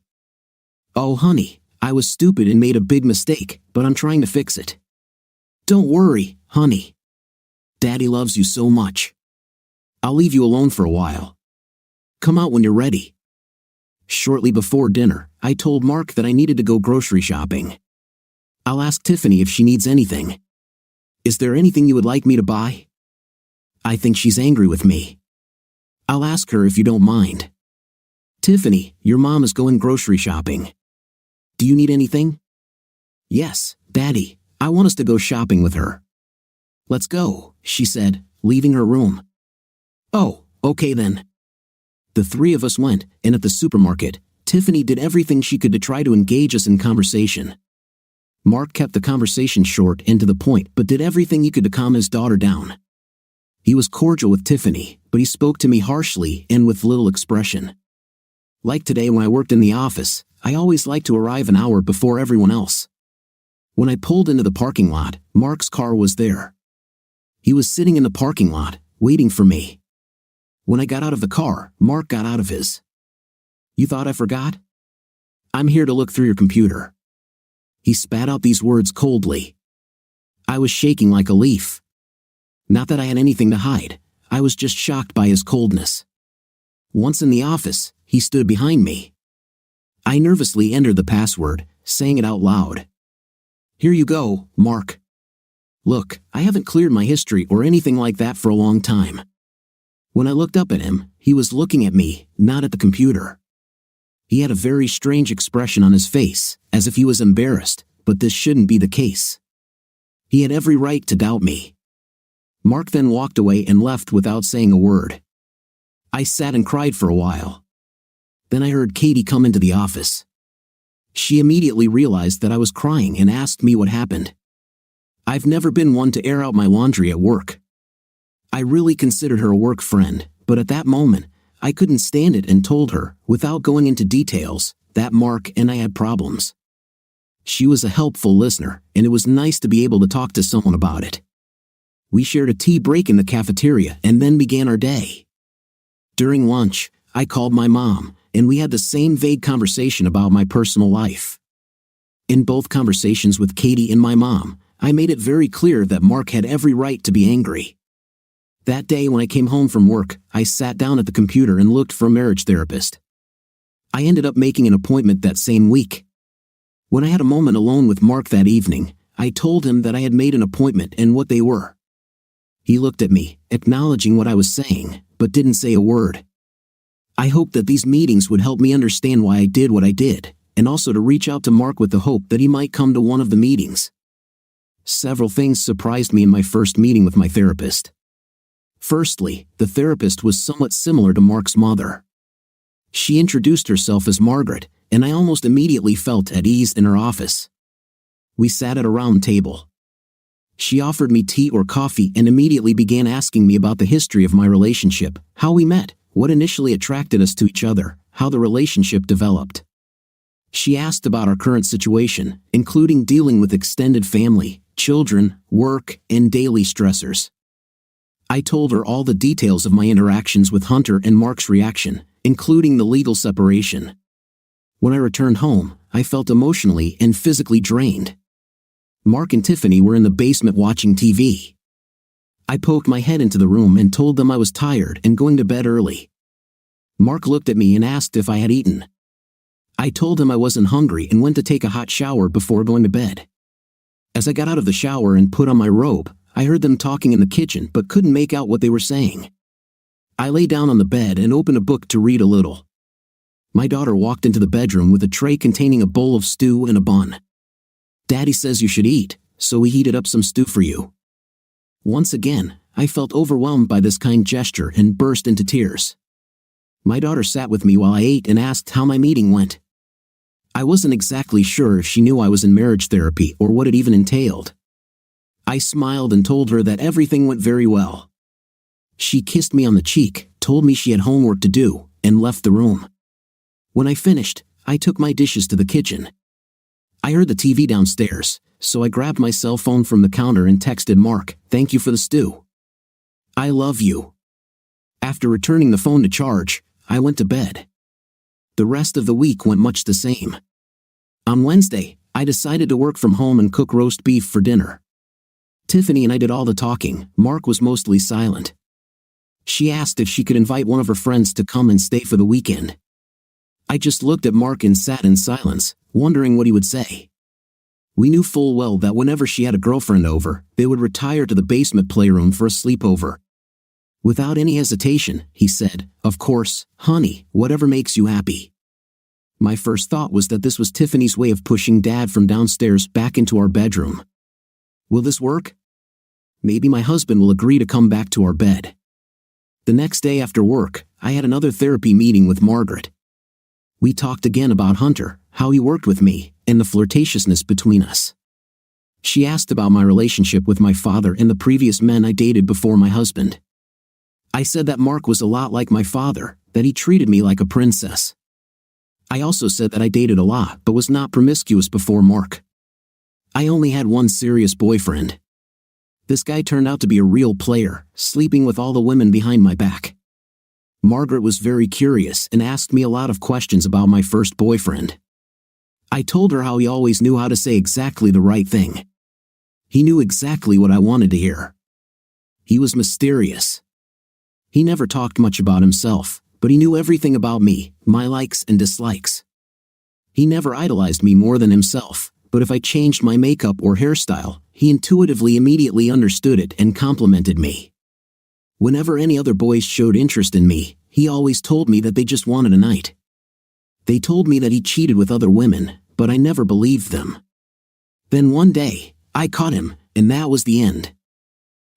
Speaker 2: "Oh, honey, I was stupid and made a big mistake, but I'm trying to fix it." "Don't worry, honey. Daddy loves you so much. I'll leave you alone for a while. Come out when you're ready." Shortly before dinner, I told Mark that I needed to go grocery shopping. "I'll ask Tiffany if she needs anything. Is there anything you would like me to buy? I think she's angry with me. I'll ask her if you don't mind." "Tiffany, your mom is going grocery shopping. Do you need anything?" "Yes, Daddy, I want us to go shopping with her." "Let's go," she said, leaving her room. "Oh, okay then." The three of us went, and at the supermarket, Tiffany did everything she could to try to engage us in conversation. Mark kept the conversation short and to the point, but did everything he could to calm his daughter down. He was cordial with Tiffany, but he spoke to me harshly and with little expression. Like today when I worked in the office, I always liked to arrive an hour before everyone else. When I pulled into the parking lot, Mark's car was there. He was sitting in the parking lot, waiting for me. When I got out of the car, Mark got out of his. "You thought I forgot? I'm here to look through your computer." He spat out these words coldly. I was shaking like a leaf. Not that I had anything to hide, I was just shocked by his coldness. Once in the office, he stood behind me. I nervously entered the password, saying it out loud. "Here you go, Mark. Look, I haven't cleared my history or anything like that for a long time." When I looked up at him, he was looking at me, not at the computer. He had a very strange expression on his face, as if he was embarrassed, but this shouldn't be the case. He had every right to doubt me. Mark then walked away and left without saying a word. I sat and cried for a while. Then I heard Katie come into the office. She immediately realized that I was crying and asked me what happened. I've never been one to air out my laundry at work. I really considered her a work friend, but at that moment, I couldn't stand it and told her, without going into details, that Mark and I had problems. She was a helpful listener, and it was nice to be able to talk to someone about it. We shared a tea break in the cafeteria and then began our day. During lunch, I called my mom, and we had the same vague conversation about my personal life. In both conversations with Katie and my mom, I made it very clear that Mark had every right to be angry. That day when I came home from work, I sat down at the computer and looked for a marriage therapist. I ended up making an appointment that same week. When I had a moment alone with Mark that evening, I told him that I had made an appointment and what they were. He looked at me, acknowledging what I was saying, but didn't say a word. I hoped that these meetings would help me understand why I did what I did, and also to reach out to Mark with the hope that he might come to one of the meetings. Several things surprised me in my first meeting with my therapist. Firstly, the therapist was somewhat similar to Mark's mother. She introduced herself as Margaret, and I almost immediately felt at ease in her office. We sat at a round table. She offered me tea or coffee and immediately began asking me about the history of my relationship, how we met, what initially attracted us to each other, how the relationship developed. She asked about our current situation, including dealing with extended family, children, work, and daily stressors. I told her all the details of my interactions with Hunter and Mark's reaction, including the legal separation. When I returned home, I felt emotionally and physically drained. Mark and Tiffany were in the basement watching TV. I poked my head into the room and told them I was tired and going to bed early. Mark looked at me and asked if I had eaten. I told him I wasn't hungry and went to take a hot shower before going to bed. As I got out of the shower and put on my robe, I heard them talking in the kitchen but couldn't make out what they were saying. I lay down on the bed and opened a book to read a little. My daughter walked into the bedroom with a tray containing a bowl of stew and a bun. "Daddy says you should eat, so he heated up some stew for you." Once again, I felt overwhelmed by this kind gesture and burst into tears. My daughter sat with me while I ate and asked how my meeting went. I wasn't exactly sure if she knew I was in marriage therapy or what it even entailed. I smiled and told her that everything went very well. She kissed me on the cheek, told me she had homework to do, and left the room. When I finished, I took my dishes to the kitchen. I heard the TV downstairs, so I grabbed my cell phone from the counter and texted Mark, "Thank you for the stew. I love you." After returning the phone to charge, I went to bed. The rest of the week went much the same. On Wednesday, I decided to work from home and cook roast beef for dinner. Tiffany and I did all the talking. Mark was mostly silent. She asked if she could invite one of her friends to come and stay for the weekend. I just looked at Mark and sat in silence, wondering what he would say. We knew full well that whenever she had a girlfriend over, they would retire to the basement playroom for a sleepover. Without any hesitation, he said, "Of course, honey, whatever makes you happy." My first thought was that this was Tiffany's way of pushing Dad from downstairs back into our bedroom. Will this work? Maybe my husband will agree to come back to our bed. The next day after work, I had another therapy meeting with Margaret. We talked again about Hunter, how he worked with me, and the flirtatiousness between us. She asked about my relationship with my father and the previous men I dated before my husband. I said that Mark was a lot like my father, that he treated me like a princess. I also said that I dated a lot but was not promiscuous before Mark. I only had one serious boyfriend. This guy turned out to be a real player, sleeping with all the women behind my back. Margaret was very curious and asked me a lot of questions about my first boyfriend. I told her how he always knew how to say exactly the right thing. He knew exactly what I wanted to hear. He was mysterious. He never talked much about himself, but he knew everything about me, my likes and dislikes. He never idolized me more than himself, but if I changed my makeup or hairstyle, he intuitively immediately understood it and complimented me. Whenever any other boys showed interest in me, he always told me that they just wanted a night. They told me that he cheated with other women, but I never believed them. Then one day, I caught him, and that was the end.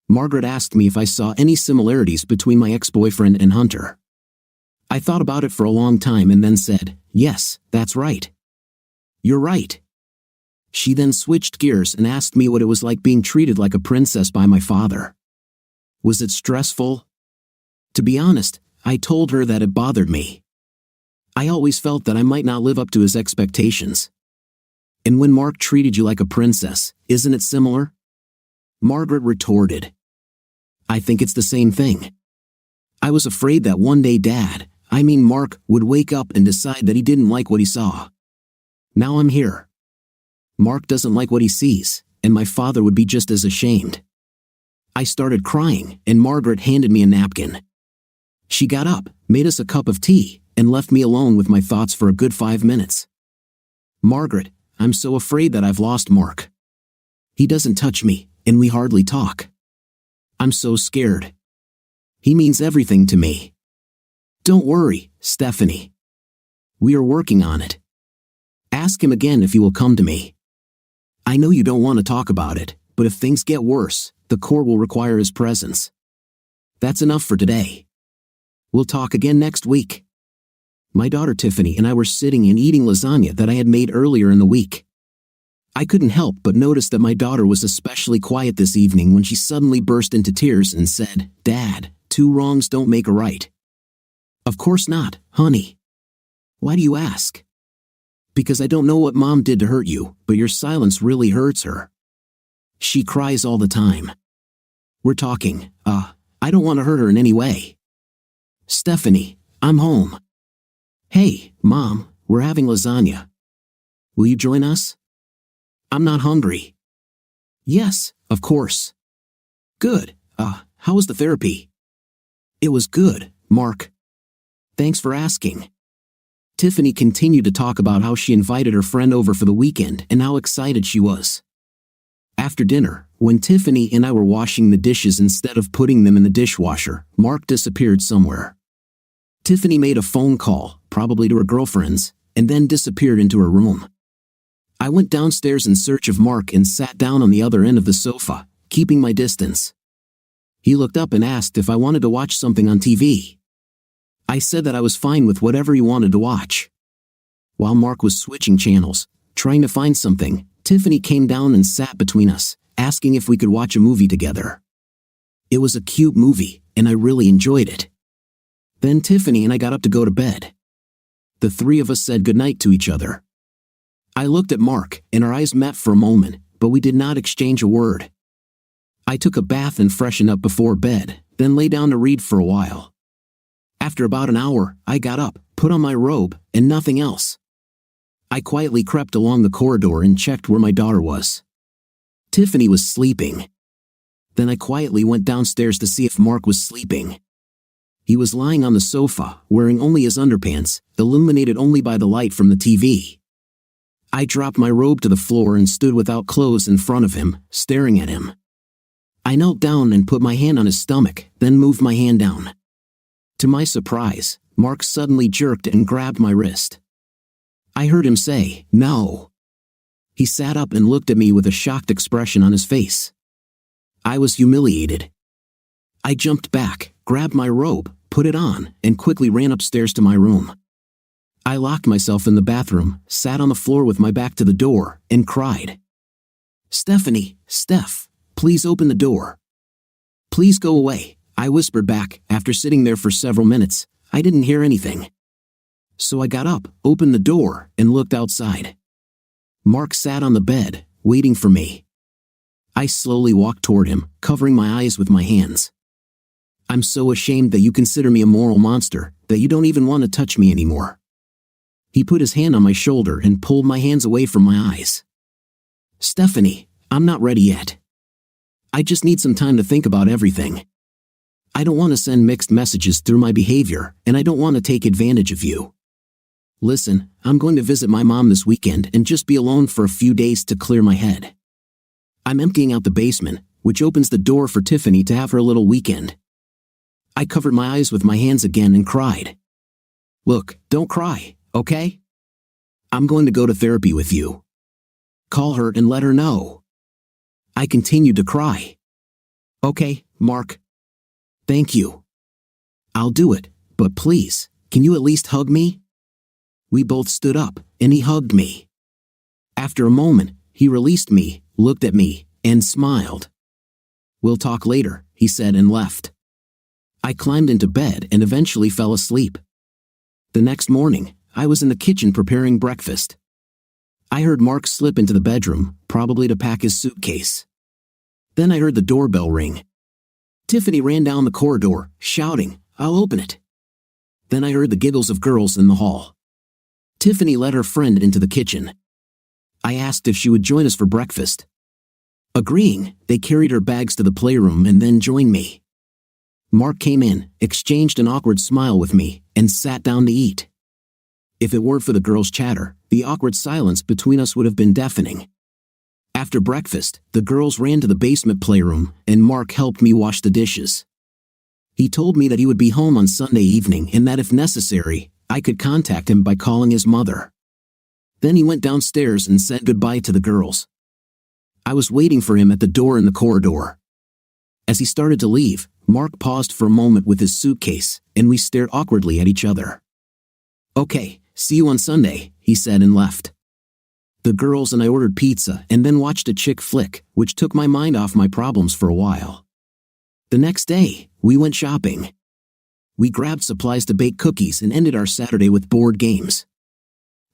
Speaker 2: Margaret asked me if I saw any similarities between my ex-boyfriend and Hunter. I thought about it for a long time and then said, "Yes, that's right. You're right." She then switched gears and asked me what it was like being treated like a princess by my father. Was it stressful? To be honest, I told her that it bothered me. I always felt that I might not live up to his expectations. And when Mark treated you like a princess, isn't it similar? Margaret retorted. I think it's the same thing. I was afraid that one day Mark, would wake up and decide that he didn't like what he saw. Now I'm here. Mark doesn't like what he sees, and my father would be just as ashamed. I started crying, and Margaret handed me a napkin. She got up, made us a cup of tea, and left me alone with my thoughts for a good 5 minutes. "Margaret, I'm so afraid that I've lost Mark. He doesn't touch me, and we hardly talk. I'm so scared. He means everything to me." "Don't worry, Stephanie. We are working on it. Ask him again if he will come to me. I know you don't want to talk about it, but if things get worse, the court will require his presence. That's enough for today. We'll talk again next week." My daughter Tiffany and I were sitting and eating lasagna that I had made earlier in the week. I couldn't help but notice that my daughter was especially quiet this evening when she suddenly burst into tears and said, "Dad, 2 wrongs don't make a right." "Of course not, honey." "Why do you ask?" "Because I don't know what Mom did to hurt you, but your silence really hurts her. She cries all the time. We're talking, I don't want to hurt her in any way." "Stephanie, I'm home." "Hey, Mom, we're having lasagna. Will you join us?" "I'm not hungry." "Yes, of course." "Good, how was the therapy?" "It was good, Mark. Thanks for asking." Tiffany continued to talk about how she invited her friend over for the weekend and how excited she was. After dinner, When Tiffany and I were washing the dishes instead of putting them in the dishwasher, Mark disappeared somewhere. Tiffany made a phone call, probably to her girlfriend's, and then disappeared into her room. I went downstairs in search of Mark and sat down on the other end of the sofa, keeping my distance. He looked up and asked if I wanted to watch something on TV. I said that I was fine with whatever he wanted to watch. While Mark was switching channels, trying to find something, Tiffany came down and sat between us, asking if we could watch a movie together. It was a cute movie, and I really enjoyed it. Then Tiffany and I got up to go to bed. The three of us said goodnight to each other. I looked at Mark, and our eyes met for a moment, but we did not exchange a word. I took a bath and freshened up before bed, then lay down to read for a while. After about an hour, I got up, put on my robe, and nothing else. I quietly crept along the corridor and checked where my daughter was. Tiffany was sleeping. Then I quietly went downstairs to see if Mark was sleeping. He was lying on the sofa, wearing only his underpants, illuminated only by the light from the TV. I dropped my robe to the floor and stood without clothes in front of him, staring at him. I knelt down and put my hand on his stomach, then moved my hand down. To my surprise, Mark suddenly jerked and grabbed my wrist. I heard him say, "No." He sat up and looked at me with a shocked expression on his face. I was humiliated. I jumped back, grabbed my robe, put it on, and quickly ran upstairs to my room. I locked myself in the bathroom, sat on the floor with my back to the door, and cried. "Stephanie, Steph, please open the door. Please go away," I whispered back. After sitting there for several minutes, I didn't hear anything. So I got up, opened the door, and looked outside. Mark sat on the bed, waiting for me. I slowly walked toward him, covering my eyes with my hands. "I'm so ashamed that you consider me a moral monster, that you don't even want to touch me anymore." He put his hand on my shoulder and pulled my hands away from my eyes. "Stephanie, I'm not ready yet. I just need some time to think about everything. I don't want to send mixed messages through my behavior, and I don't want to take advantage of you. Listen, I'm going to visit my mom this weekend and just be alone for a few days to clear my head. I'm emptying out the basement, which opens the door for Tiffany to have her little weekend." I covered my eyes with my hands again and cried. "Look, don't cry, okay? I'm going to go to therapy with you. Call her and let her know." I continued to cry. "Okay, Mark. Thank you. I'll do it, but please, can you at least hug me?" We both stood up, and he hugged me. After a moment, he released me, looked at me, and smiled. "We'll talk later," he said and left. I climbed into bed and eventually fell asleep. The next morning, I was in the kitchen preparing breakfast. I heard Mark slip into the bedroom, probably to pack his suitcase. Then I heard the doorbell ring. Tiffany ran down the corridor, shouting, "I'll open it." Then I heard the giggles of girls in the hall. Tiffany led her friend into the kitchen. I asked if she would join us for breakfast. Agreeing, they carried her bags to the playroom and then joined me. Mark came in, exchanged an awkward smile with me, and sat down to eat. If it weren't for the girls' chatter, the awkward silence between us would have been deafening. After breakfast, the girls ran to the basement playroom, and Mark helped me wash the dishes. He told me that he would be home on Sunday evening and that if necessary, I could contact him by calling his mother. Then he went downstairs and said goodbye to the girls. I was waiting for him at the door in the corridor. As he started to leave, Mark paused for a moment with his suitcase, and we stared awkwardly at each other. "Okay, see you on Sunday," he said and left. The girls and I ordered pizza and then watched a chick flick, which took my mind off my problems for a while. The next day, we went shopping. We grabbed supplies to bake cookies and ended our Saturday with board games.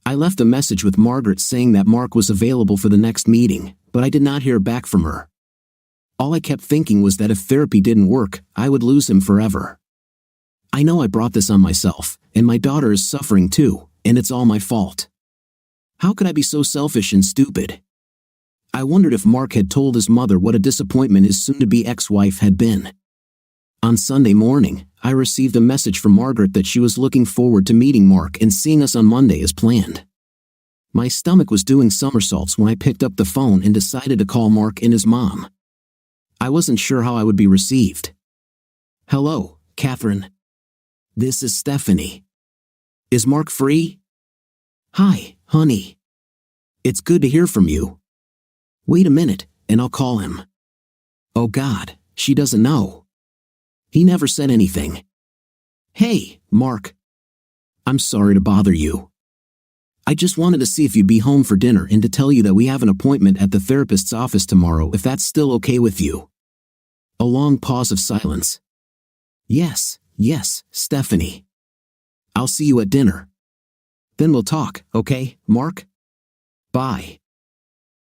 Speaker 2: I left a message with Margaret saying that Mark was available for the next meeting, but I did not hear back from her. All I kept thinking was that if therapy didn't work, I would lose him forever. I know I brought this on myself, and my daughter is suffering too, and it's all my fault. How could I be so selfish and stupid? I wondered if Mark had told his mother what a disappointment his soon-to-be ex-wife had been. On Sunday morning, I received a message from Margaret that she was looking forward to meeting Mark and seeing us on Monday as planned. My stomach was doing somersaults when I picked up the phone and decided to call Mark and his mom. I wasn't sure how I would be received. "Hello, Catherine. This is Stephanie. Is Mark free?" "Hi, honey. It's good to hear from you. Wait a minute, and I'll call him." Oh God, she doesn't know. He never said anything. "Hey, Mark. I'm sorry to bother you. I just wanted to see if you'd be home for dinner and to tell you that we have an appointment at the therapist's office tomorrow, if that's still okay with you." A long pause of silence. Yes, Stephanie. "I'll see you at dinner. Then we'll talk, okay, Mark? Bye."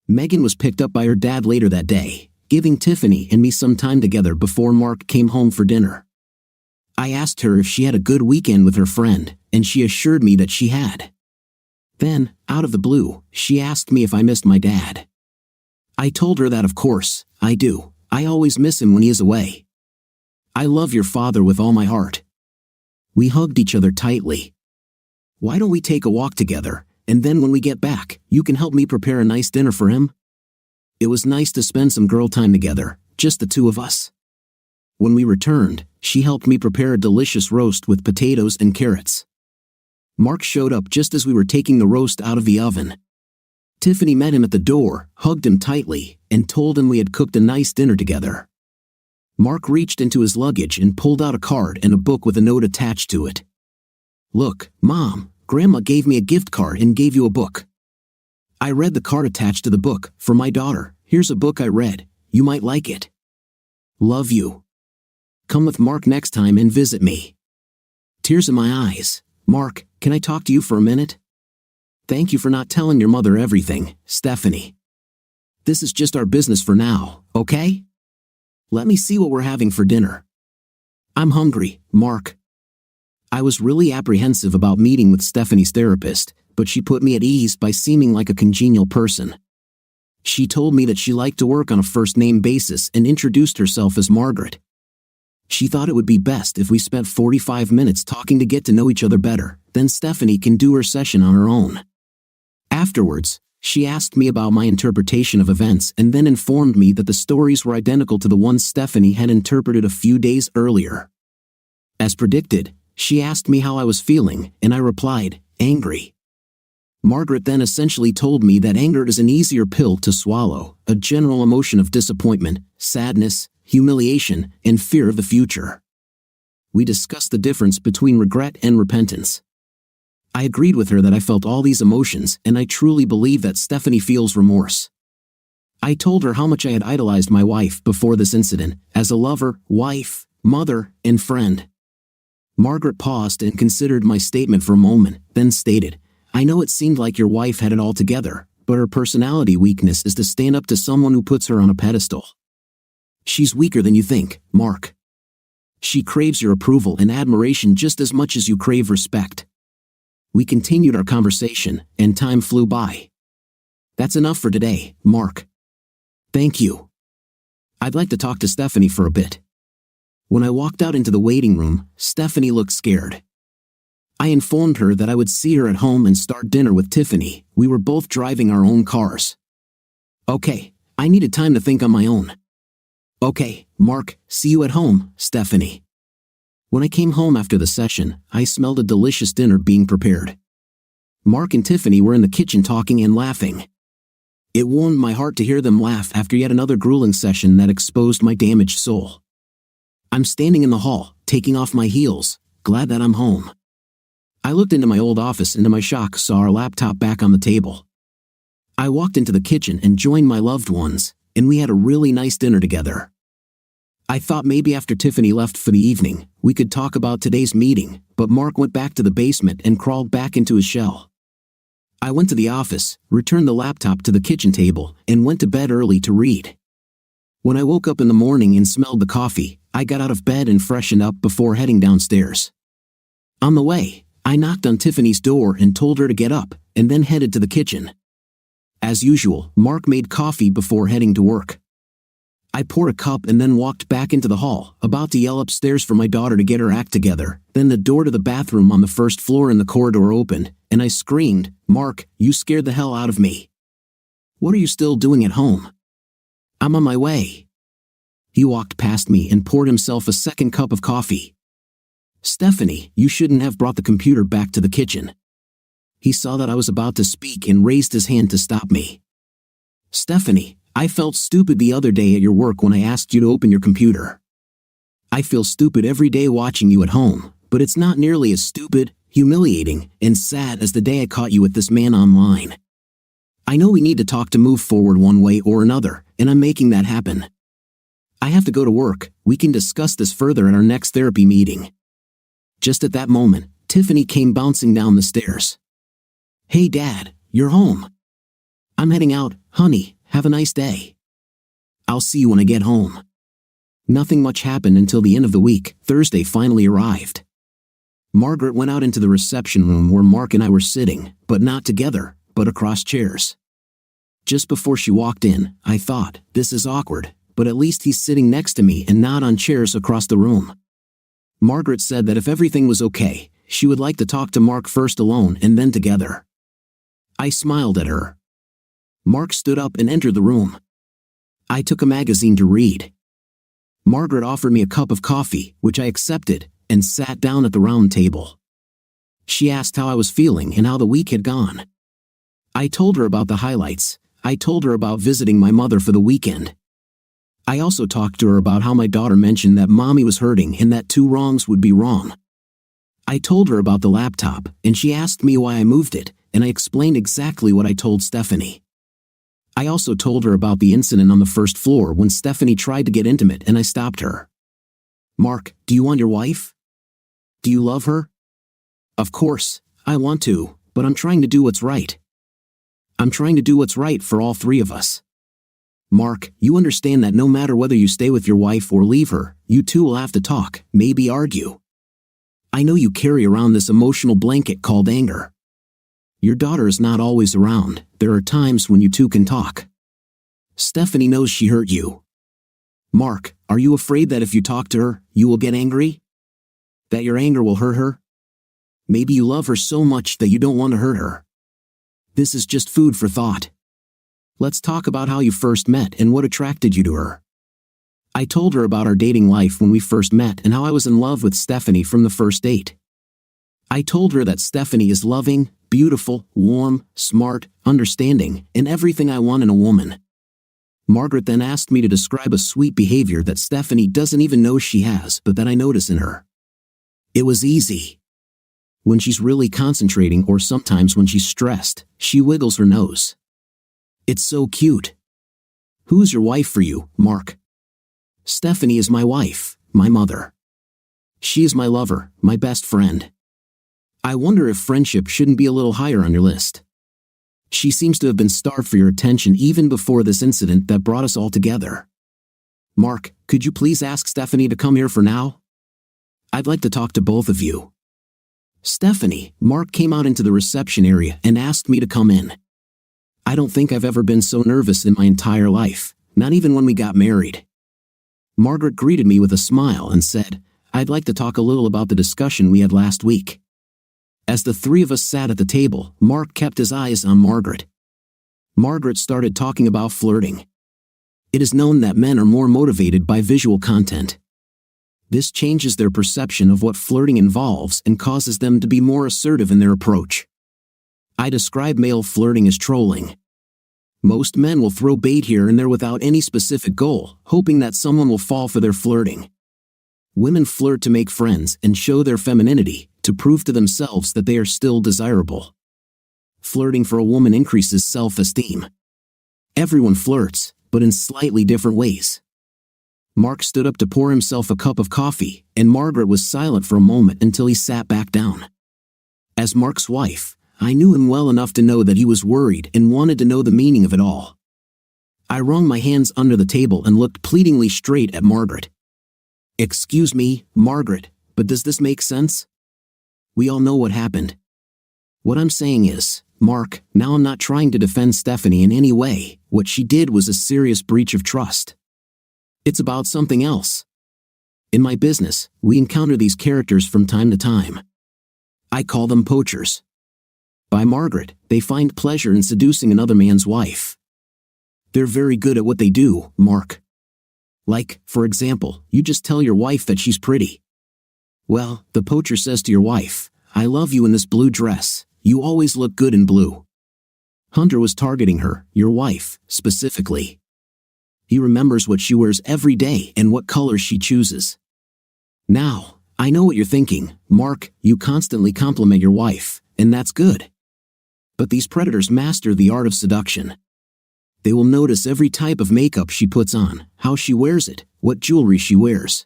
Speaker 2: Megan was picked up by her dad later that day, giving Tiffany and me some time together before Mark came home for dinner. I asked her if she had a good weekend with her friend, and she assured me that she had. Then, out of the blue, she asked me if I missed my dad. I told her that of course, I do. I always miss him when he is away. "I love your father with all my heart." We hugged each other tightly. "Why don't we take a walk together, and then when we get back, you can help me prepare a nice dinner for him?" It was nice to spend some girl time together, just the two of us. When we returned, she helped me prepare a delicious roast with potatoes and carrots. Mark showed up just as we were taking the roast out of the oven. Tiffany met him at the door, hugged him tightly, and told him we had cooked a nice dinner together. Mark reached into his luggage and pulled out a card and a book with a note attached to it. "Look, Mom, Grandma gave me a gift card and gave you a book." I read the card attached to the book. "For my daughter, here's a book I read. You might like it. Love you. Come with Mark next time and visit me." Tears in my eyes. "Mark, can I talk to you for a minute?" "Thank you for not telling your mother everything, Stephanie. This is just our business for now, okay? Let me see what we're having for dinner." "I'm hungry, Mark." I was really apprehensive about meeting with Stephanie's therapist, but she put me at ease by seeming like a congenial person. She told me that she liked to work on a first-name basis and introduced herself as Margaret. She thought it would be best if we spent 45 minutes talking to get to know each other better, then Stephanie can do her session on her own. Afterwards, she asked me about my interpretation of events and then informed me that the stories were identical to the ones Stephanie had interpreted a few days earlier. As predicted, she asked me how I was feeling, and I replied, "Angry." Margaret then essentially told me that anger is an easier pill to swallow, a general emotion of disappointment, sadness, humiliation, and fear of the future. We discussed the difference between regret and repentance. I agreed with her that I felt all these emotions, and I truly believe that Stephanie feels remorse. I told her how much I had idolized my wife before this incident, as a lover, wife, mother, and friend. Margaret paused and considered my statement for a moment, then stated, "I know it seemed like your wife had it all together, but her personality weakness is to stand up to someone who puts her on a pedestal. She's weaker than you think, Mark. She craves your approval and admiration just as much as you crave respect." We continued our conversation, and time flew by. "That's enough for today, Mark. Thank you. I'd like to talk to Stephanie for a bit." When I walked out into the waiting room, Stephanie looked scared. I informed her that I would see her at home and start dinner with Tiffany. We were both driving our own cars. "Okay, I needed time to think on my own." "Okay, Mark, see you at home, Stephanie." When I came home after the session, I smelled a delicious dinner being prepared. Mark and Tiffany were in the kitchen talking and laughing. It warmed my heart to hear them laugh after yet another grueling session that exposed my damaged soul. I'm standing in the hall, taking off my heels, glad that I'm home. I looked into my old office and to my shock saw our laptop back on the table. I walked into the kitchen and joined my loved ones, and we had a really nice dinner together. I thought maybe after Tiffany left for the evening, we could talk about today's meeting, but Mark went back to the basement and crawled back into his shell. I went to the office, returned the laptop to the kitchen table, and went to bed early to read. When I woke up in the morning and smelled the coffee, I got out of bed and freshened up before heading downstairs. On the way, I knocked on Tiffany's door and told her to get up, and then headed to the kitchen. As usual, Mark made coffee before heading to work. I poured a cup and then walked back into the hall, about to yell upstairs for my daughter to get her act together. Then the door to the bathroom on the first floor in the corridor opened, and I screamed, "Mark, you scared the hell out of me. What are you still doing at home?" "I'm on my way." He walked past me and poured himself a second cup of coffee. "Stephanie, you shouldn't have brought the computer back to the kitchen." He saw that I was about to speak and raised his hand to stop me. "Stephanie, I felt stupid the other day at your work when I asked you to open your computer. I feel stupid every day watching you at home, but it's not nearly as stupid, humiliating, and sad as the day I caught you with this man online. I know we need to talk to move forward one way or another, and I'm making that happen. I have to go to work. We can discuss this further at our next therapy meeting." Just at that moment, Tiffany came bouncing down the stairs. "Hey Dad, you're home. I'm heading out, honey, have a nice day. I'll see you when I get home." Nothing much happened until the end of the week. Thursday finally arrived. Margaret went out into the reception room where Mark and I were sitting, but not together, but across chairs. Just before she walked in, I thought, this is awkward, but at least he's sitting next to me and not on chairs across the room. Margaret said that if everything was okay, she would like to talk to Mark first alone and then together. I smiled at her. Mark stood up and entered the room. I took a magazine to read. Margaret offered me a cup of coffee, which I accepted, and sat down at the round table. She asked how I was feeling and how the week had gone. I told her about the highlights. I told her about visiting my mother for the weekend. I also talked to her about how my daughter mentioned that mommy was hurting and that two wrongs would be wrong. I told her about the laptop, and she asked me why I moved it, and I explained exactly what I told Stephanie. I also told her about the incident on the first floor when Stephanie tried to get intimate and I stopped her. "Mark, do you want your wife? Do you love her?" "Of course, I want to, but I'm trying to do what's right. I'm trying to do what's right for all three of us. Mark, you understand that no matter whether you stay with your wife or leave her, you two will have to talk, maybe argue. I know you carry around this emotional blanket called anger. Your daughter is not always around. There are times when you two can talk. Stephanie knows she hurt you. Mark, are you afraid that if you talk to her, you will get angry? That your anger will hurt her? Maybe you love her so much that you don't want to hurt her. This is just food for thought. Let's talk about how you first met and what attracted you to her." I told her about our dating life when we first met and how I was in love with Stephanie from the first date. I told her that Stephanie is loving, beautiful, warm, smart, understanding, and everything I want in a woman. Margaret then asked me to describe a sweet behavior that Stephanie doesn't even know she has, but that I notice in her. It was easy. When she's really concentrating or sometimes when she's stressed, she wiggles her nose. It's so cute. Who's your wife for you, Mark? Stephanie is my wife, my mother. She is my lover, my best friend. I wonder if friendship shouldn't be a little higher on your list. She seems to have been starved for your attention even before this incident that brought us all together. Mark, could you please ask Stephanie to come here for now? I'd like to talk to both of you. Stephanie, Mark came out into the reception area and asked me to come in. I don't think I've ever been so nervous in my entire life, not even when we got married. Margaret greeted me with a smile and said, I'd like to talk a little about the discussion we had last week. As the three of us sat at the table, Mark kept his eyes on Margaret. Margaret started talking about flirting. It is known that men are more motivated by visual content. This changes their perception of what flirting involves and causes them to be more assertive in their approach. I describe male flirting as trolling. Most men will throw bait here and there without any specific goal, hoping that someone will fall for their flirting. Women flirt to make friends and show their femininity, to prove to themselves that they are still desirable. Flirting for a woman increases self-esteem. Everyone flirts, but in slightly different ways. Mark stood up to pour himself a cup of coffee, and Margaret was silent for a moment until he sat back down. As Mark's wife, I knew him well enough to know that he was worried and wanted to know the meaning of it all. I wrung my hands under the table and looked pleadingly straight at Margaret. Excuse me, Margaret, but does this make sense? We all know what happened. What I'm saying is, Mark, now I'm not trying to defend Stephanie in any way. What she did was a serious breach of trust. It's about something else. In my business, we encounter these characters from time to time. I call them poachers. By Margaret, they find pleasure in seducing another man's wife. They're very good at what they do, Mark. Like, for example, you just tell your wife that she's pretty. Well, the poacher says to your wife, "I love you in this blue dress. You always look good in blue." Hunter was targeting her, your wife, specifically. He remembers what she wears every day and what colors she chooses. Now, I know what you're thinking, Mark, you constantly compliment your wife, and that's good. But these predators master the art of seduction. They will notice every type of makeup she puts on, how she wears it, what jewelry she wears.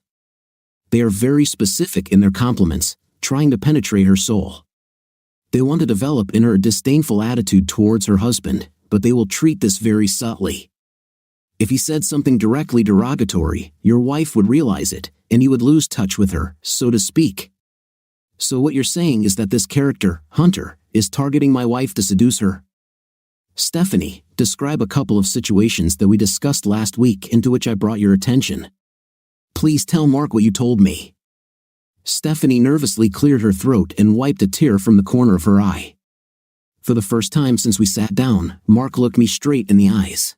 Speaker 2: They are very specific in their compliments, trying to penetrate her soul. They want to develop in her a disdainful attitude towards her husband, but they will treat this very subtly. If he said something directly derogatory, your wife would realize it, and he would lose touch with her, so to speak. So what you're saying is that this character, Hunter, is targeting my wife to seduce her? Stephanie, describe a couple of situations that we discussed last week and to which I brought your attention. Please tell Mark what you told me. Stephanie nervously cleared her throat and wiped a tear from the corner of her eye. For the first time since we sat down, Mark looked me straight in the eyes.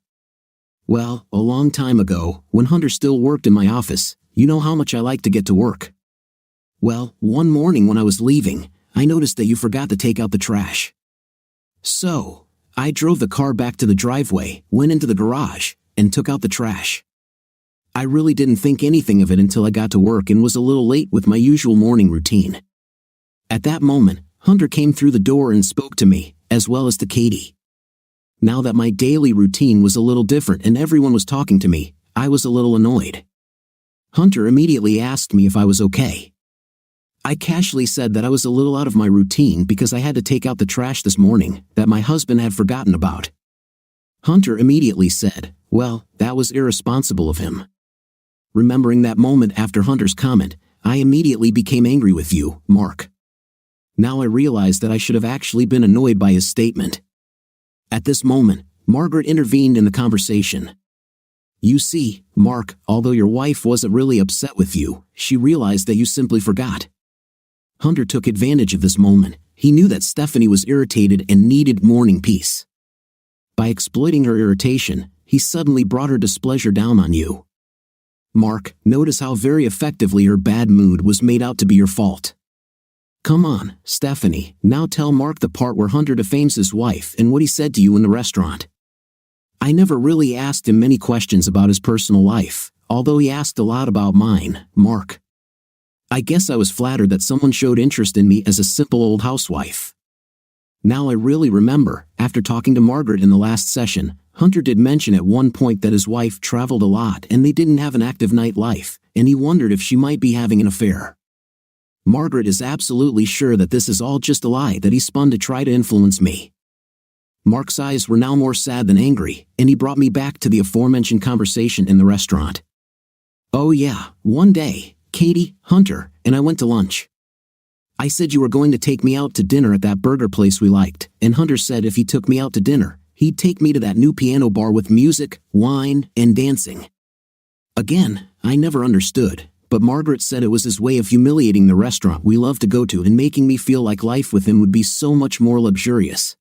Speaker 2: Well, a long time ago, when Hunter still worked in my office, you know how much I like to get to work. Well, one morning when I was leaving, I noticed that you forgot to take out the trash. So, I drove the car back to the driveway, went into the garage, and took out the trash. I really didn't think anything of it until I got to work and was a little late with my usual morning routine. At that moment, Hunter came through the door and spoke to me, as well as to Katie. Now that my daily routine was a little different and everyone was talking to me, I was a little annoyed. Hunter immediately asked me if I was okay. I casually said that I was a little out of my routine because I had to take out the trash this morning that my husband had forgotten about. Hunter immediately said, "Well, that was irresponsible of him." Remembering that moment after Hunter's comment, I immediately became angry with you, Mark. Now I realize that I should have actually been annoyed by his statement. At this moment, Margaret intervened in the conversation. You see, Mark, although your wife wasn't really upset with you, she realized that you simply forgot. Hunter took advantage of this moment. He knew that Stephanie was irritated and needed morning peace. By exploiting her irritation, he suddenly brought her displeasure down on you. Mark, notice how very effectively her bad mood was made out to be your fault. Come on, Stephanie, now tell Mark the part where Hunter defames his wife and what he said to you in the restaurant. I never really asked him many questions about his personal life, although he asked a lot about mine, Mark. I guess I was flattered that someone showed interest in me as a simple old housewife. Now I really remember, after talking to Margaret in the last session, Hunter did mention at one point that his wife traveled a lot and they didn't have an active nightlife, and he wondered if she might be having an affair. Margaret is absolutely sure that this is all just a lie that he spun to try to influence me. Mark's eyes were now more sad than angry, and he brought me back to the aforementioned conversation in the restaurant. Oh yeah, one day, Katie, Hunter, and I went to lunch. I said you were going to take me out to dinner at that burger place we liked, and Hunter said if he took me out to dinner, he'd take me to that new piano bar with music, wine, and dancing. Again, I never understood, but Margaret said it was his way of humiliating the restaurant we love to go to and making me feel like life with him would be so much more luxurious.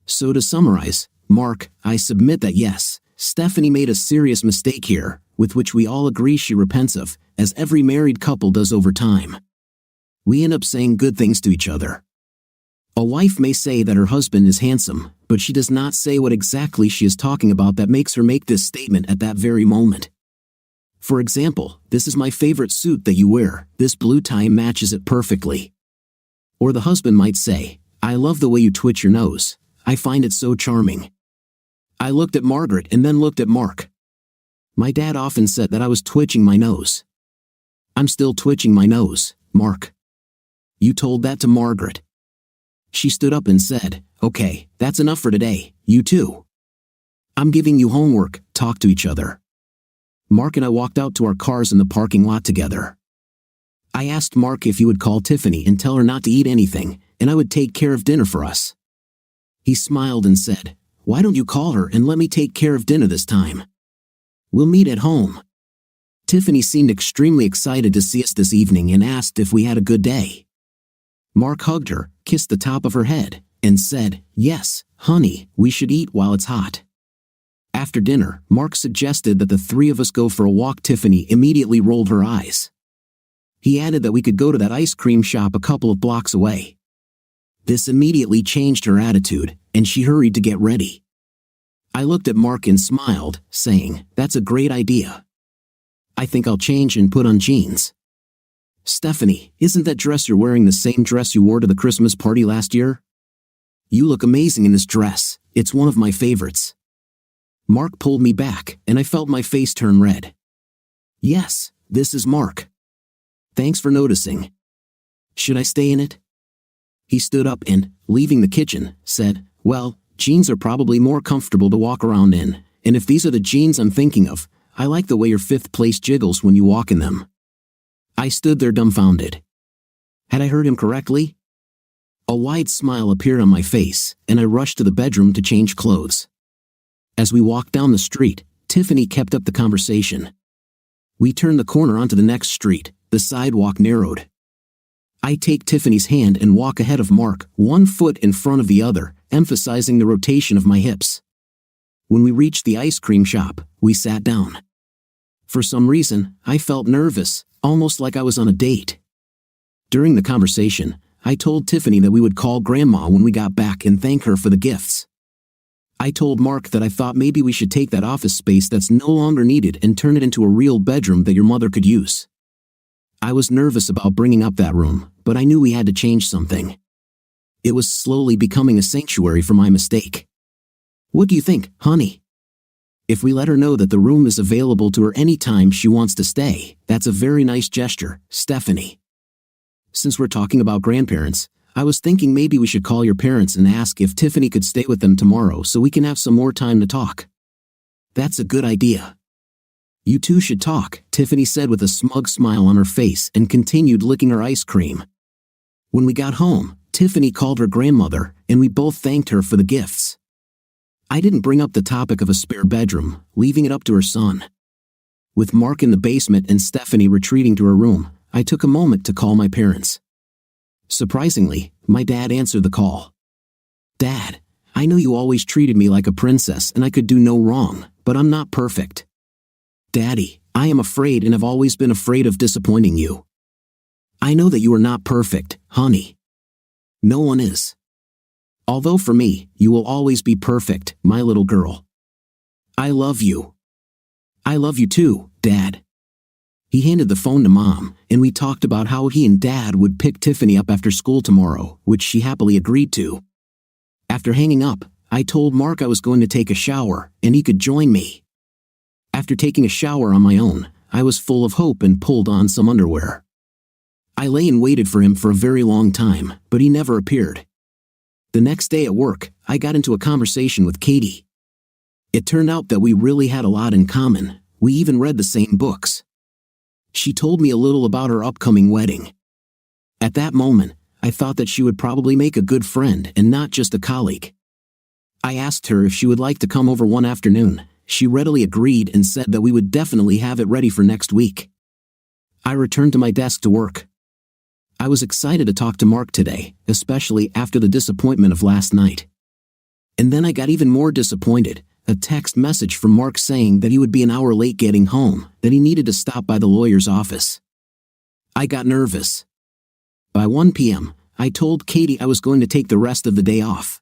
Speaker 2: So to summarize, Mark, I submit that yes, Stephanie made a serious mistake here, with which we all agree she repents of, as every married couple does over time. We end up saying good things to each other. A wife may say that her husband is handsome, but she does not say what exactly she is talking about that makes her make this statement at that very moment. For example, this is my favorite suit that you wear, this blue tie matches it perfectly. Or the husband might say, I love the way you twitch your nose, I find it so charming. I looked at Margaret and then looked at Mark. My dad often said that I was twitching my nose. I'm still twitching my nose, Mark. You told that to Margaret. She stood up and said, okay, that's enough for today, you too. I'm giving you homework, talk to each other. Mark and I walked out to our cars in the parking lot together. I asked Mark if he would call Tiffany and tell her not to eat anything, and I would take care of dinner for us. He smiled and said, why don't you call her and let me take care of dinner this time? We'll meet at home. Tiffany seemed extremely excited to see us this evening and asked if we had a good day. Mark hugged her, kissed the top of her head, and said, yes, honey, we should eat while it's hot. After dinner, Mark suggested that the three of us go for a walk. Tiffany immediately rolled her eyes. He added that we could go to that ice cream shop a couple of blocks away. This immediately changed her attitude, and she hurried to get ready. I looked at Mark and smiled, saying, "That's a great idea. I think I'll change and put on jeans." "Stephanie, isn't that dress you're wearing the same dress you wore to the Christmas party last year? You look amazing in this dress. It's one of my favorites." Mark pulled me back, and I felt my face turn red. "Yes, this is Mark. Thanks for noticing. Should I stay in it?" He stood up and, leaving the kitchen, said, "Well, jeans are probably more comfortable to walk around in, and if these are the jeans I'm thinking of, I like the way your fifth place jiggles when you walk in them." I stood there dumbfounded. Had I heard him correctly? A wide smile appeared on my face, and I rushed to the bedroom to change clothes. As we walked down the street, Tiffany kept up the conversation. We turned the corner onto the next street. The sidewalk narrowed. I take Tiffany's hand and walk ahead of Mark, one foot in front of the other, emphasizing the rotation of my hips. When we reached the ice cream shop, we sat down. For some reason, I felt nervous, almost like I was on a date. During the conversation, I told Tiffany that we would call Grandma when we got back and thank her for the gifts. I told Mark that I thought maybe we should take that office space that's no longer needed and turn it into a real bedroom that your mother could use. I was nervous about bringing up that room, but I knew we had to change something. It was slowly becoming a sanctuary for my mistake. "What do you think, honey? If we let her know that the room is available to her anytime she wants to stay, that's a very nice gesture, Stephanie. Since we're talking about grandparents, I was thinking maybe we should call your parents and ask if Tiffany could stay with them tomorrow so we can have some more time to talk." "That's a good idea. You two should talk," Tiffany said with a smug smile on her face and continued licking her ice cream. When we got home, Tiffany called her grandmother, and we both thanked her for the gifts. I didn't bring up the topic of a spare bedroom, leaving it up to her son. With Mark in the basement and Stephanie retreating to her room, I took a moment to call my parents. Surprisingly, my dad answered the call. "Dad, I know you always treated me like a princess and I could do no wrong, but I'm not perfect. Daddy, I am afraid and have always been afraid of disappointing you. I know that you are not perfect, honey. No one is. Although for me, you will always be perfect, my little girl. I love you." "I love you too, Dad." He handed the phone to Mom, and we talked about how he and Dad would pick Tiffany up after school tomorrow, which she happily agreed to. After hanging up, I told Mark I was going to take a shower, and he could join me. After taking a shower on my own, I was full of hope and pulled on some underwear. I lay and waited for him for a very long time, but he never appeared. The next day at work, I got into a conversation with Katie. It turned out that we really had a lot in common. We even read the same books. She told me a little about her upcoming wedding. At that moment, I thought that she would probably make a good friend and not just a colleague. I asked her if she would like to come over one afternoon. She readily agreed and said that we would definitely have it ready for next week. I returned to my desk to work. I was excited to talk to Mark today, especially after the disappointment of last night. And then I got even more disappointed. A text message from Mark saying that he would be an hour late getting home, that he needed to stop by the lawyer's office. I got nervous. By 1 p.m., I told Katie I was going to take the rest of the day off.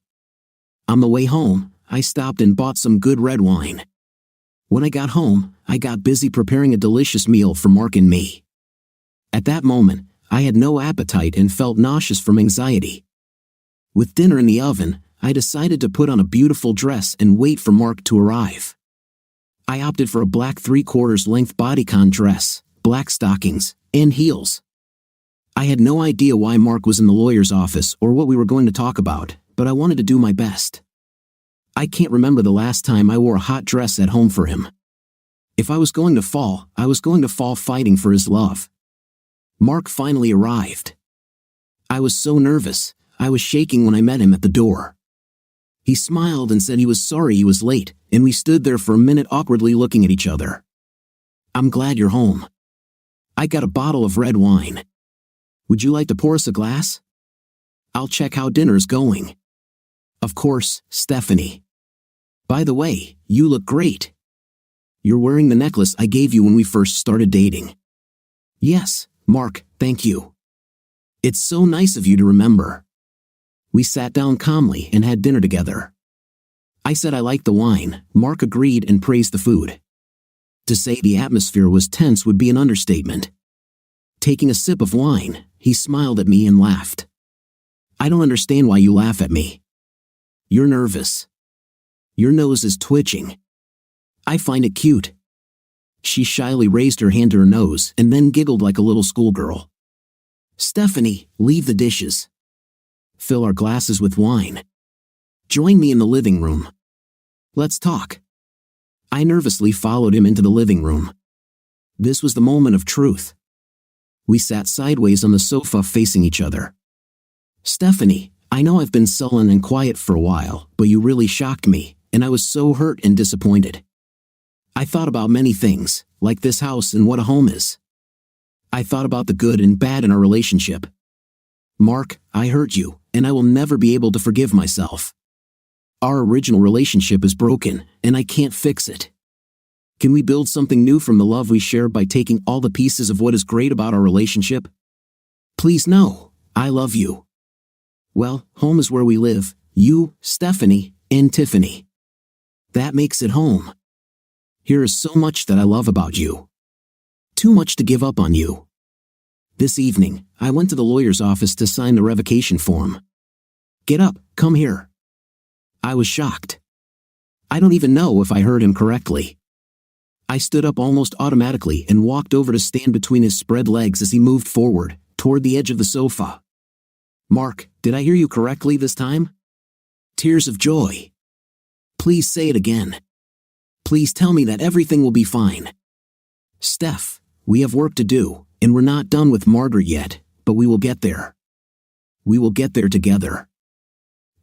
Speaker 2: On the way home, I stopped and bought some good red wine. When I got home, I got busy preparing a delicious meal for Mark and me. At that moment, I had no appetite and felt nauseous from anxiety. With dinner in the oven, I decided to put on a beautiful dress and wait for Mark to arrive. I opted for a black 3/4 length bodycon dress, black stockings, and heels. I had no idea why Mark was in the lawyer's office or what we were going to talk about, but I wanted to do my best. I can't remember the last time I wore a hot dress at home for him. If I was going to fall, I was going to fall fighting for his love. Mark finally arrived. I was so nervous, I was shaking when I met him at the door. He smiled and said he was sorry he was late, and we stood there for a minute awkwardly looking at each other. "I'm glad you're home. I got a bottle of red wine. Would you like to pour us a glass? I'll check how dinner's going." "Of course, Stephanie." By the way, you look great. You're wearing the necklace I gave you when we first started dating. Yes, Mark, thank you. It's so nice of you to remember. We sat down calmly and had dinner together. I said I liked the wine, Mark agreed and praised the food. To say the atmosphere was tense would be an understatement. Taking a sip of wine, he smiled at me and laughed. I don't understand why you laugh at me. You're nervous. Your nose is twitching. I find it cute. She shyly raised her hand to her nose and then giggled like a little schoolgirl. Stephanie, leave the dishes. Fill our glasses with wine. Join me in the living room. Let's talk. I nervously followed him into the living room. This was the moment of truth. We sat sideways on the sofa facing each other. Stephanie, I know I've been sullen and quiet for a while, but you really shocked me, and I was so hurt and disappointed. I thought about many things, like this house and what a home is. I thought about the good and bad in our relationship. Mark, I hurt you, and I will never be able to forgive myself. Our original relationship is broken, and I can't fix it. Can we build something new from the love we share by taking all the pieces of what is great about our relationship? Please no, I love you. Well, home is where we live, you, Stephanie, and Tiffany. That makes it home. Here is so much that I love about you. Too much to give up on you. This evening, I went to the lawyer's office to sign the revocation form. Get up, come here. I was shocked. I don't even know if I heard him correctly. I stood up almost automatically and walked over to stand between his spread legs as he moved forward, toward the edge of the sofa. Mark, did I hear you correctly this time? Tears of joy. Please say it again. Please tell me that everything will be fine. Steph, we have work to do, and we're not done with Margaret yet, but we will get there. We will get there together.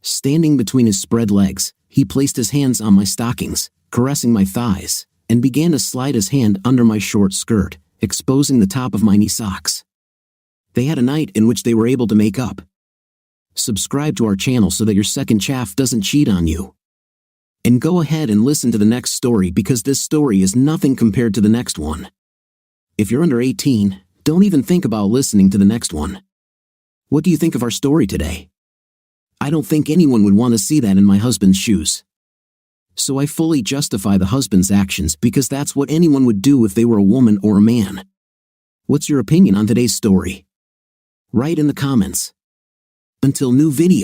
Speaker 2: Standing between his spread legs, he placed his hands on my stockings, caressing my thighs, and began to slide his hand under my short skirt, exposing the top of my knee socks. They had a night in which they were able to make up. Subscribe to our channel so that your second chaff doesn't cheat on you. And go ahead and listen to the next story because this story is nothing compared to the next one. If you're under 18, don't even think about listening to the next one. What do you think of our story today? I don't think anyone would want to see that in my husband's shoes. So I fully justify the husband's actions because that's what anyone would do if they were a woman or a man. What's your opinion on today's story? Write in the comments. Until new video.